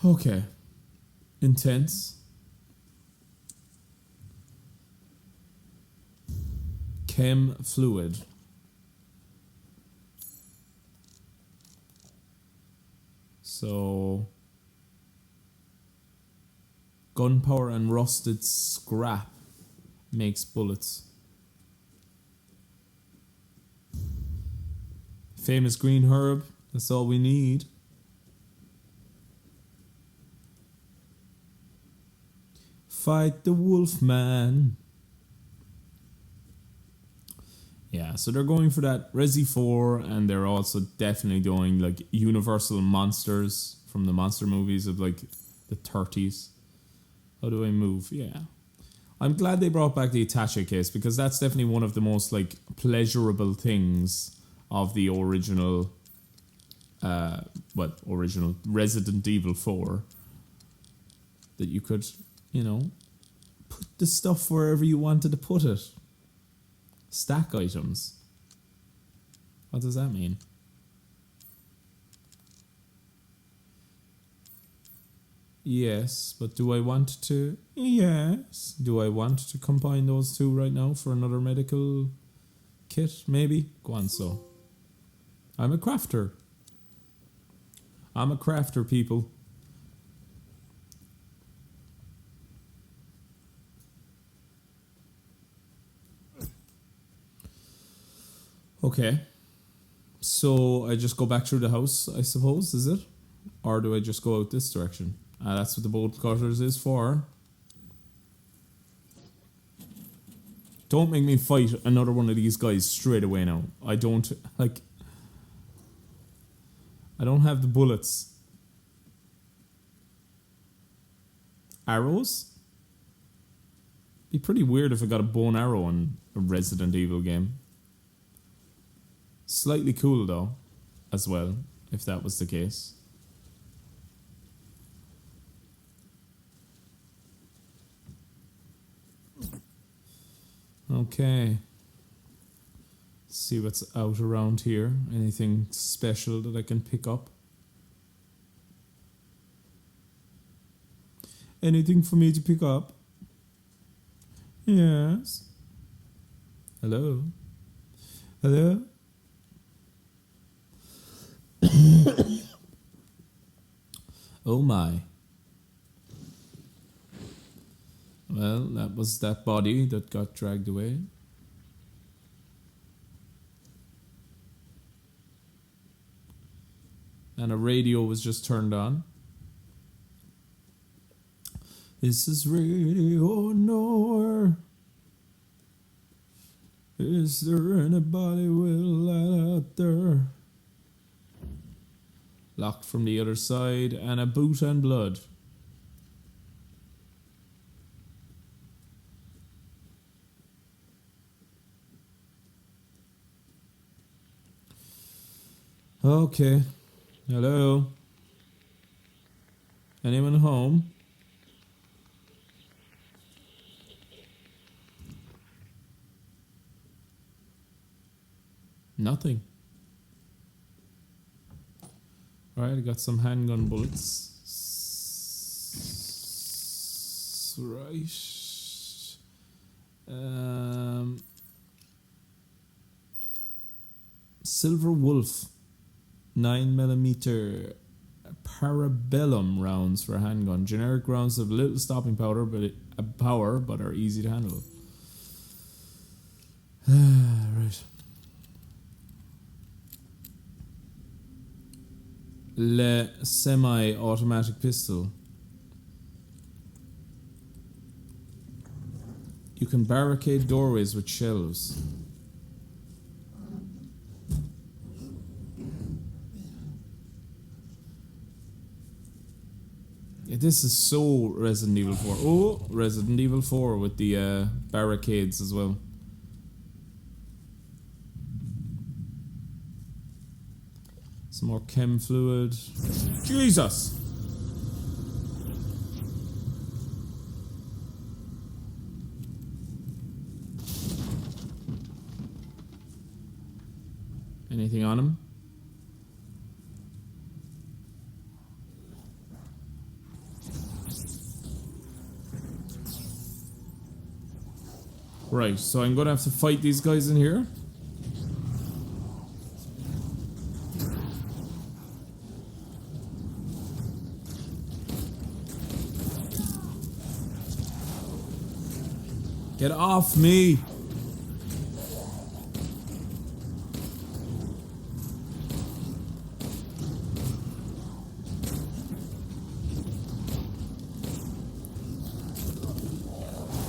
Okay. Intense. Chem fluid. So gunpowder and rusted scrap makes bullets. Famous green herb, that's all we need. Fight the wolf man. Yeah, so they're going for that Resi 4, and they're also definitely doing like universal monsters from the monster movies of like the 30s. How do I move? Yeah. I'm glad they brought back the attaché case, because that's definitely one of the most like pleasurable things of the original original Resident Evil 4. That you could, you know, put the stuff wherever you wanted to put it. Stack items. What does that mean? Yes, but do I want to? Yes. Do I want to combine those two right now for another medical kit? Maybe? Go on, so. I'm a crafter. I'm a crafter, people. Okay. So I just go back through the house, I suppose, is it? Or do I just go out this direction? That's what the bolt cutters is for. Don't make me fight another one of these guys straight away now. I don't have the bullets. Arrows? Be pretty weird if I got a bow and arrow in a Resident Evil game. Slightly cool though, as well, if that was the case. Okay. Let's see what's out around here. Anything special that I can pick up? Anything for me to pick up? Yes. Hello? Hello? Oh my. Well, that was that body that got dragged away. And a radio was just turned on. This is Radio Nowhere. Is there anybody with that out there? Locked from the other side, and a boot and blood. Okay. Hello? Anyone home? Nothing. Alright, I got some handgun bullets. Right. Silver Wolf. 9mm parabellum rounds for a handgun. Generic rounds have little stopping power, but are easy to handle. Right. Le semi-automatic pistol. You can barricade doorways with shelves. This is so Resident Evil 4. Oh, Resident Evil 4 with the barricades as well. Some more chem fluid. Jesus! Anything on him? Right, so I'm gonna have to fight these guys in here. Get off me!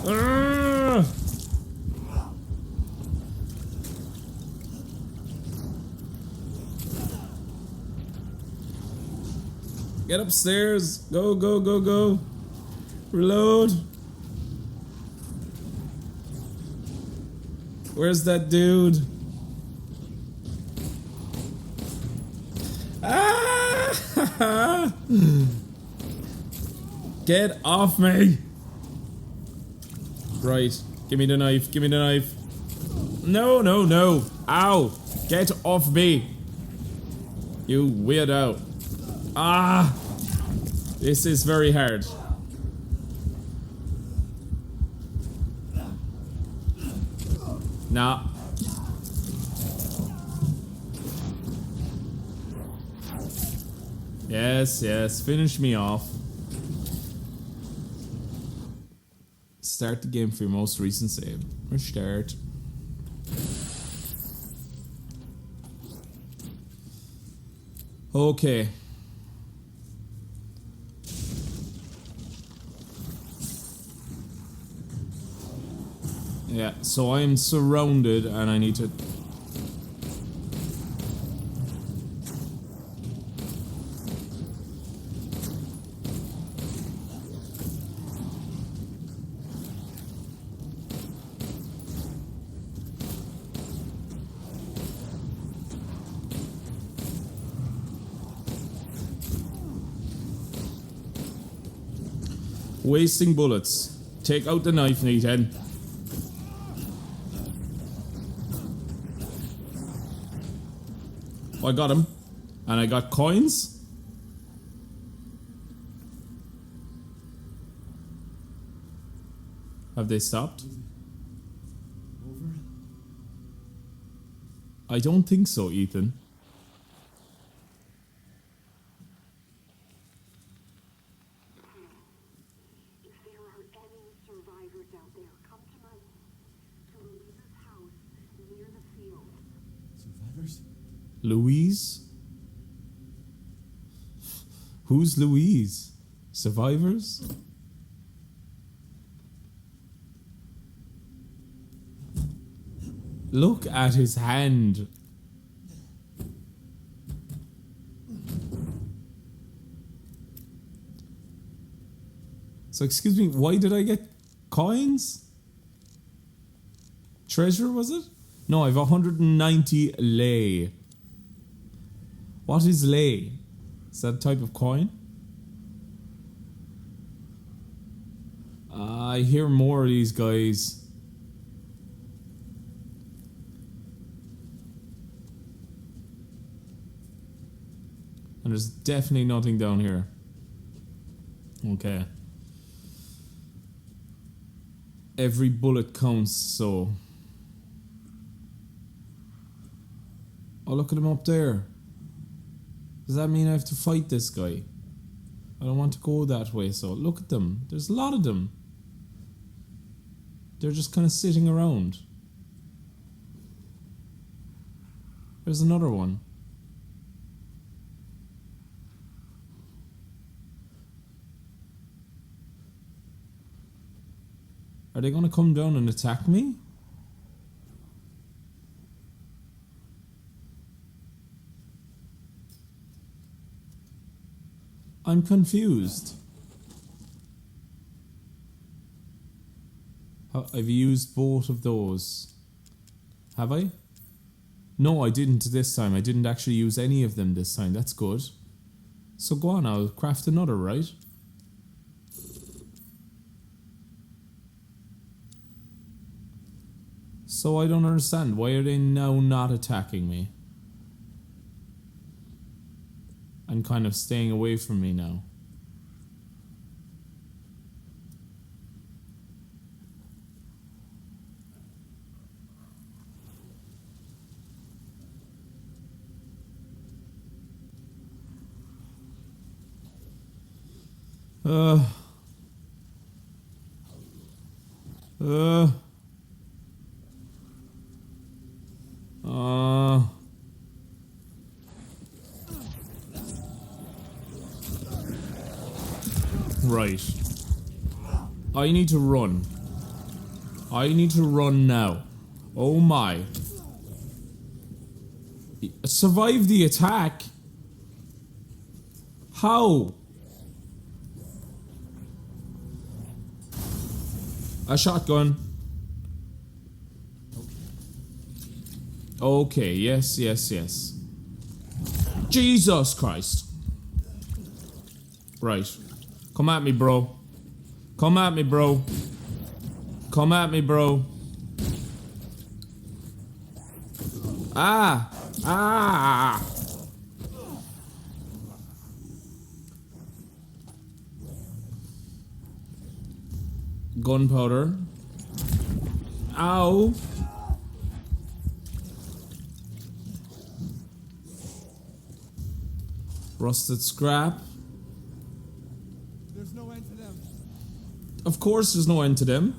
Arrgh! Get upstairs! Go, go, go, go! Reload! Where's that dude? Ah! Get off me! Right, give me the knife, give me the knife. No, no, no! Ow! Get off me! You weirdo! Ah! This is very hard. Nah. Yes, yes, finish me off. Start the game for your most recent save. Restart. Okay. Yeah, so I'm surrounded and I need to... Wasting bullets. Take out the knife, Nathan. I got him. And I got coins. Have they stopped? Over? I don't think so, Ethan. If there are any survivors out there, come to Louise's house near the field. Survivors? Louise? Who's Louise? Survivors? Look at his hand. So excuse me, why did I get coins? Treasure, was it? No, I have 190 lei. What is lei? Is that a type of coin? I hear more of these guys. And there's definitely nothing down here. Okay. Every bullet counts, so... Oh, look at him up there. Does that mean I have to fight this guy? I don't want to go that way, so look at them. There's a lot of them. They're just kind of sitting around. There's another one. Are they going to come down and attack me? I'm confused. I've used both of those. Have I? No, I didn't this time. I didn't actually use any of them this time. That's good. So go on, I'll craft another, right? So I don't understand. Why are they now not attacking me? And kind of staying away from me now. Right. I need to run. I need to run now. Oh my. Survive the attack? How? A shotgun. Okay, yes, yes, yes. Jesus Christ. Right. Come at me, bro. Come at me, bro. Come at me, bro. Ah! Ah! Gunpowder. Ow! Rusted scrap. There's no end to them. Of course there's no end to them.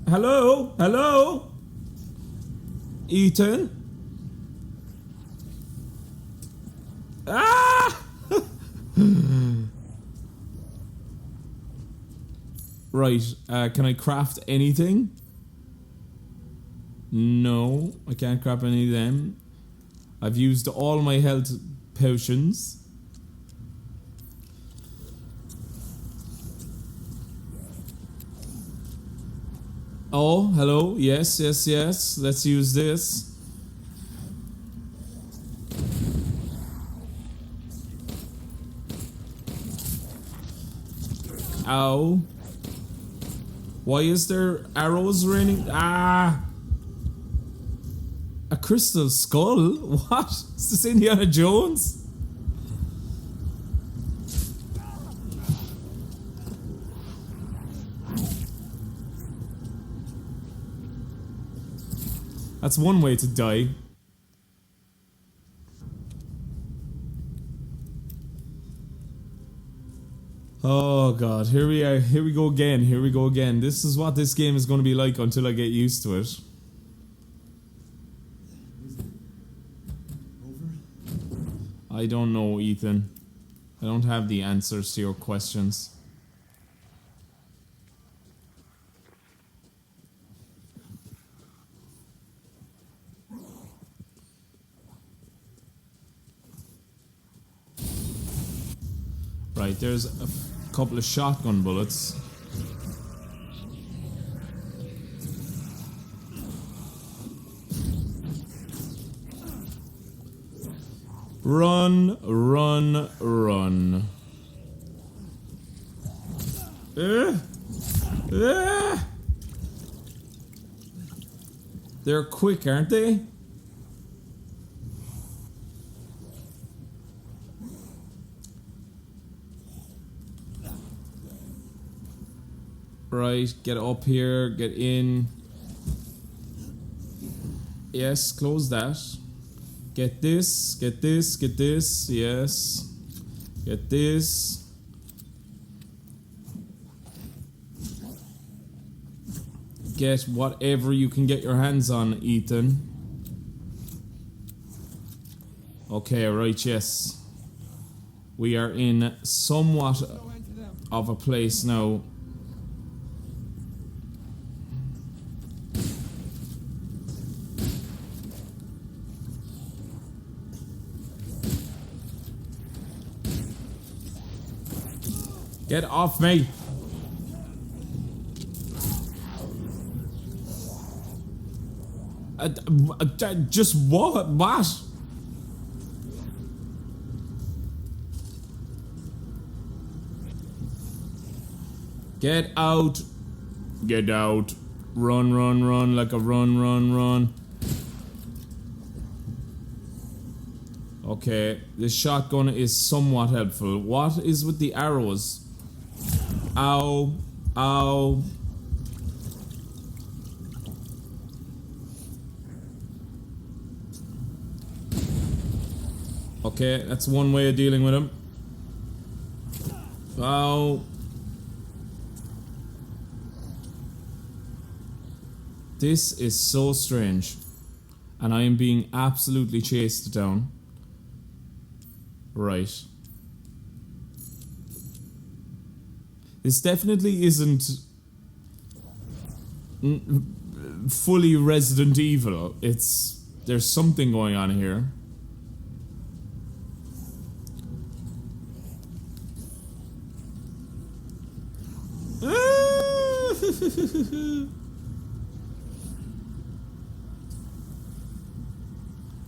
Hello? Hello? Ethan? Ah! Right, can I craft anything? No, I can't craft any of them. I've used all my health potions. Oh, hello. Yes, yes, yes. Let's use this. Ow. Why is there arrows raining? Ah! A crystal skull? What? Is this Indiana Jones? That's one way to die. Oh god, here we are. Here we go again. Here we go again. This is what this game is going to be like until I get used to it. Is it over? I don't know, Ethan. I don't have the answers to your questions. Right, there's a couple of shotgun bullets. Run, run, run. They're quick, aren't they? Right, get up here, get in. Yes, close that. Get this, get this, get this, yes. Get this. Get whatever you can get your hands on, Ethan. Okay, right, yes. We are in somewhat of a place now. Get off me! Just what? What? Get out. Get out. Run, run, run like a run, run, run. Okay, this shotgun is somewhat helpful. What is with the arrows? Ow. Ow. Okay, that's one way of dealing with him. Ow. This is so strange. And I am being absolutely chased down. Right. This definitely isn't fully Resident Evil. There's something going on here.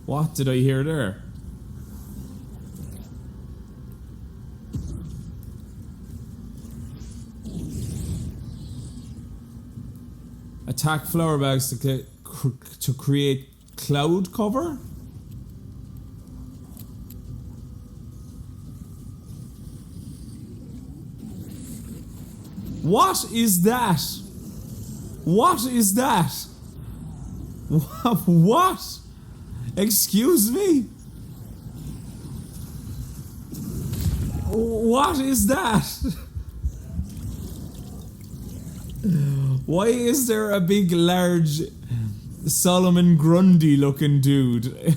What did I hear there? Attack flower bags to create cloud cover? What is that? What is that? What? Excuse me? What is that? Why is there a big, large Solomon Grundy looking dude?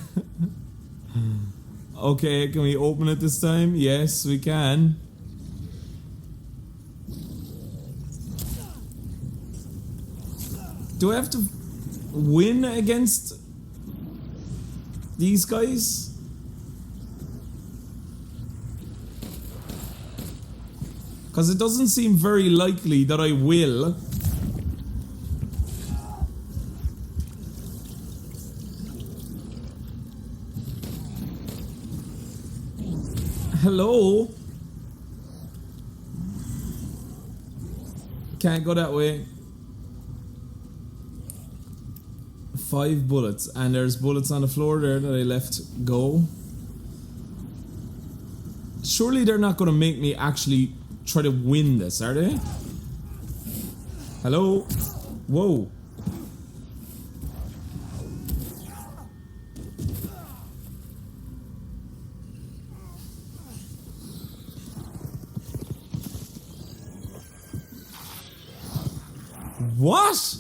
Okay, can we open it this time? Yes, we can. Do I have to win against these guys? Because it doesn't seem very likely that I will. Hello? Can't go that way. 5 bullets, and there's bullets on the floor there that I left go. Surely they're not going to make me actually try to win this, are they? Hello? Whoa. What?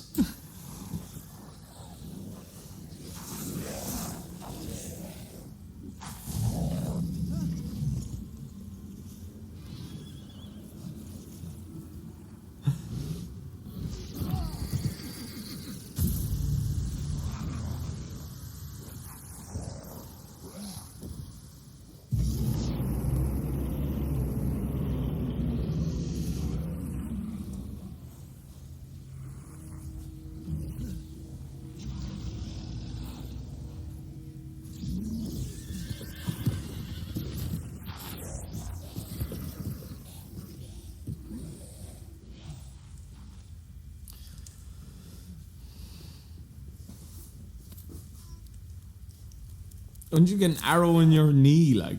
Don't you get an arrow in your knee, like?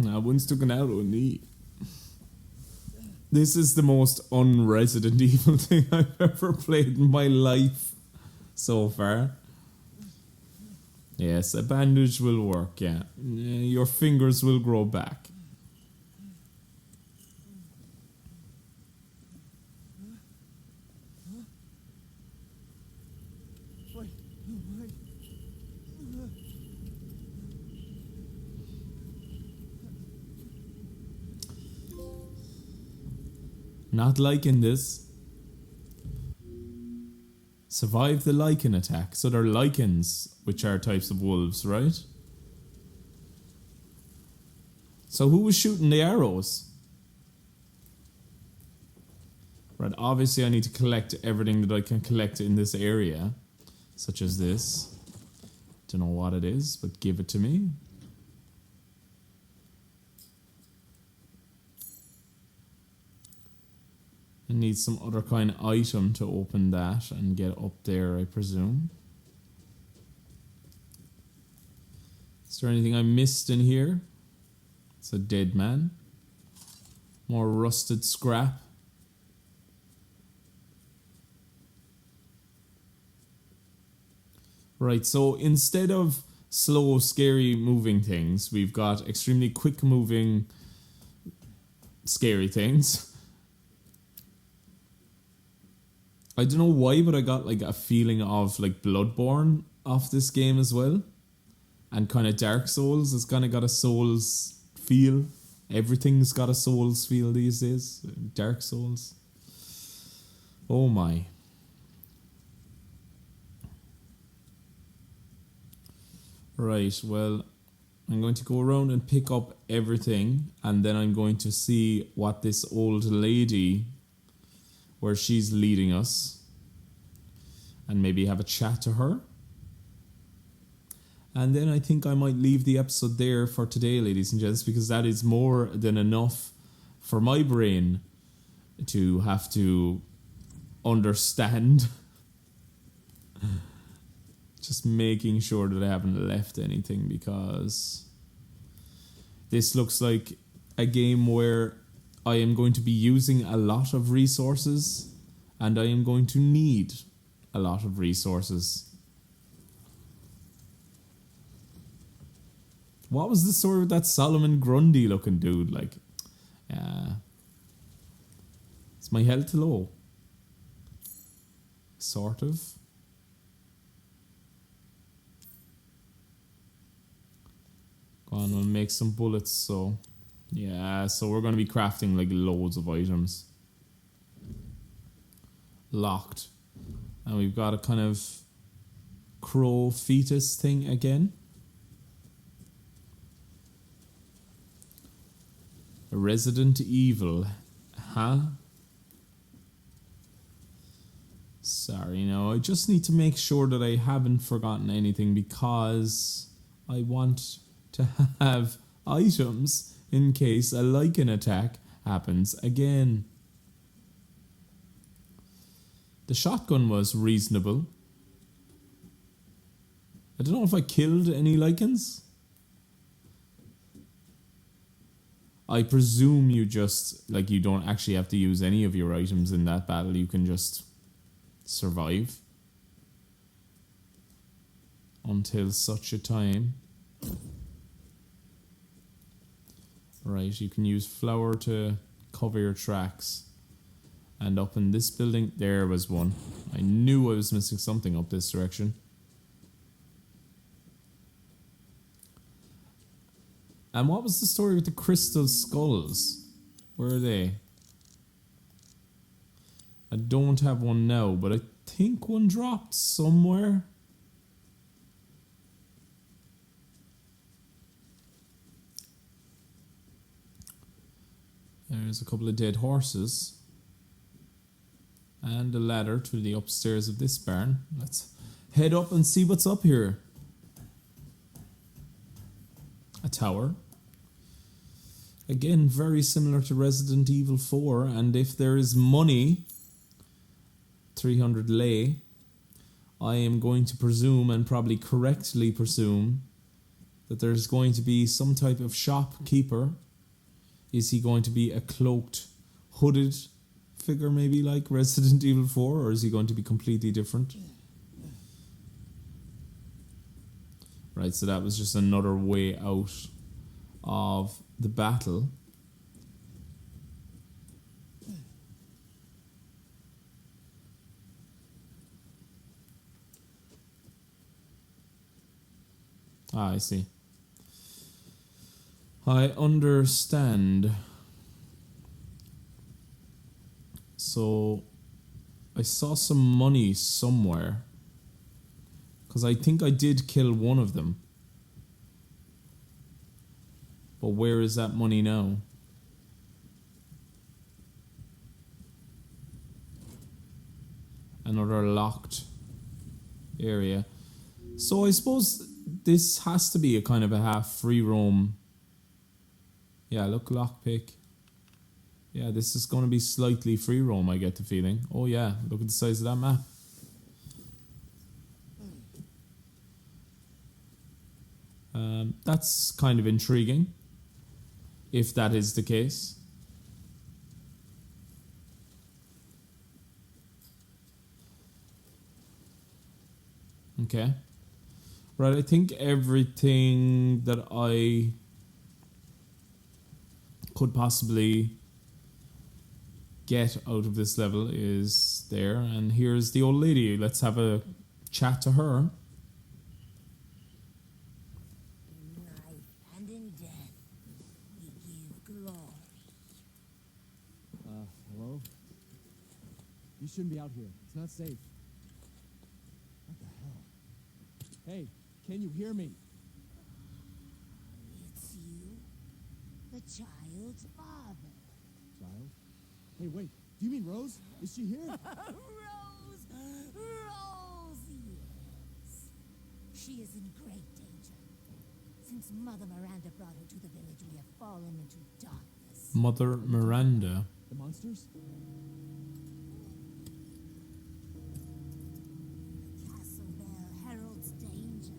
I once took an arrow in the knee. This is the most un-Resident Evil thing I've ever played in my life so far. Yes, a bandage will work, yeah. Your fingers will grow back. Not liking this. Survive the lichen attack. So they're lichens, which are types of wolves, right? So who was shooting the arrows? Right, obviously I need to collect everything that I can collect in this area. Such as this. Don't know what it is, but give it to me. I need some other kind of item to open that and get up there, I presume. Is there anything I missed in here? It's a dead man. More rusted scrap. Right, so instead of slow, scary moving things, we've got extremely quick moving, scary things. I don't know why, but I got like a feeling of like Bloodborne off this game as well. And kind of Dark Souls. It's kind of got a Souls feel. Everything's got a Souls feel these days. Dark Souls. Oh my. Right, well, I'm going to go around and pick up everything, and then I'm going to see what this old lady, where she's leading us, and maybe have a chat to her. And then I think I might leave the episode there for today, ladies and gents, because that is more than enough for my brain to have to understand. Just making sure that I haven't left anything, because this looks like a game where I am going to be using a lot of resources, and I am going to need a lot of resources. What was the story with that Solomon Grundy looking dude? Like, is my health low? Sort of. Go on, we'll make some bullets, so... Yeah, so we're going to be crafting like loads of items. Locked. And we've got a kind of crow fetus thing again. Resident Evil. Huh? Sorry, no, I just need to make sure that I haven't forgotten anything, because I want to have items in case a lichen attack happens again. The shotgun was reasonable. I don't know if I killed any lichens. I presume you just, like, you don't actually have to use any of your items in that battle. You can just survive until such a time. Right, you can use flour to cover your tracks. And up in this building, there was one. I knew I was missing something up this direction. And what was the story with the crystal skulls? Where are they? I don't have one now, but I think one dropped somewhere. There's a couple of dead horses. And a ladder to the upstairs of this barn. Let's head up and see what's up here. A tower. Again, very similar to Resident Evil 4. And if there is money, 300 lei, I am going to presume, and probably correctly presume, that there's going to be some type of shopkeeper. Is he going to be a cloaked, hooded figure, maybe like Resident Evil 4, or is he going to be completely different? Right, so that was just another way out of the battle. Ah, I see. I understand. So, I saw some money somewhere. Because I think I did kill one of them. But where is that money now? Another locked area. So I suppose this has to be a kind of a half free roam. Yeah, look, lockpick. Yeah, this is going to be slightly free roam, I get the feeling. Oh yeah, look at the size of that map. That's kind of intriguing, if that is the case. Okay. Right, I think everything that I could possibly get out of this level is there. And here's the old lady. Let's have a chat to her. In life and in death, we give glory. Hello? You shouldn't be out here. It's not safe. What the hell? Hey, can you hear me? It's you, the child's father. Child? Hey, wait. Do you mean Rose? Is she here? Rose! Rose, yes. She is in great danger. Since Mother Miranda brought her to the village, we have fallen into darkness. Mother Miranda. The monsters? Castle bell heralds danger.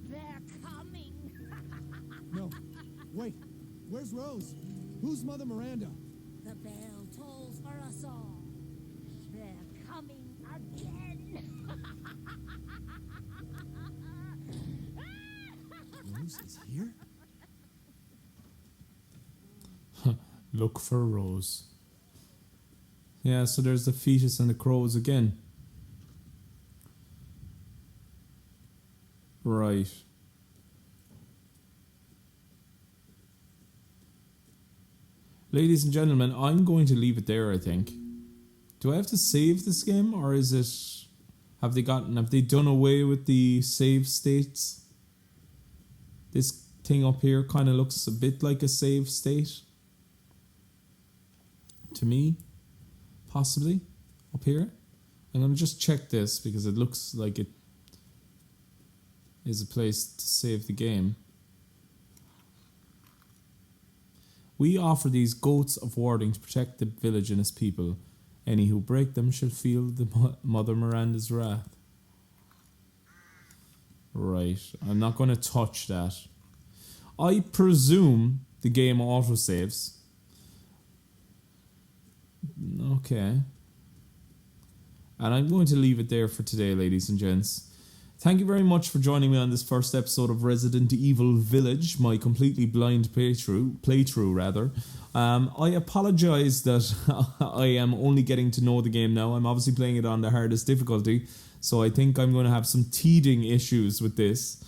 They're coming. No. Wait. Where's Rose? Who's Mother Miranda? The bell tolls for us all. They're coming again. Rose is here? Look for Rose. Yeah, so there's the fetus and the crows again. Right. Ladies and gentlemen, I'm going to leave it there, I think. Do I have to save this game, or is it... Have they done away with the save states? This thing up here kind of looks a bit like a save state. To me. Possibly. Up here. I'm going to just check this, because it looks like it is a place to save the game. We offer these goats of warding to protect the village and its people. Any who break them shall feel the Mother Miranda's wrath. Right, I'm not going to touch that. I presume the game autosaves. Okay. And I'm going to leave it there for today, ladies and gents. Thank you very much for joining me on this first episode of Resident Evil Village, my completely blind playthrough. I apologise that I am only getting to know the game now. I'm obviously playing it on the hardest difficulty, so I think I'm going to have some teething issues with this.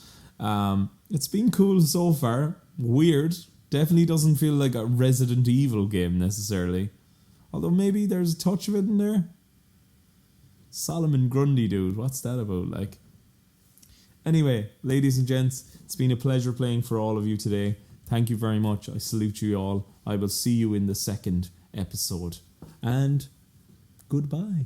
It's been cool so far. Weird. Definitely doesn't feel like a Resident Evil game necessarily. Although maybe there's a touch of it in there. Solomon Grundy, dude. What's that about, like? Anyway, ladies and gents, it's been a pleasure playing for all of you today. Thank you very much. I salute you all. I will see you in the second episode. And goodbye.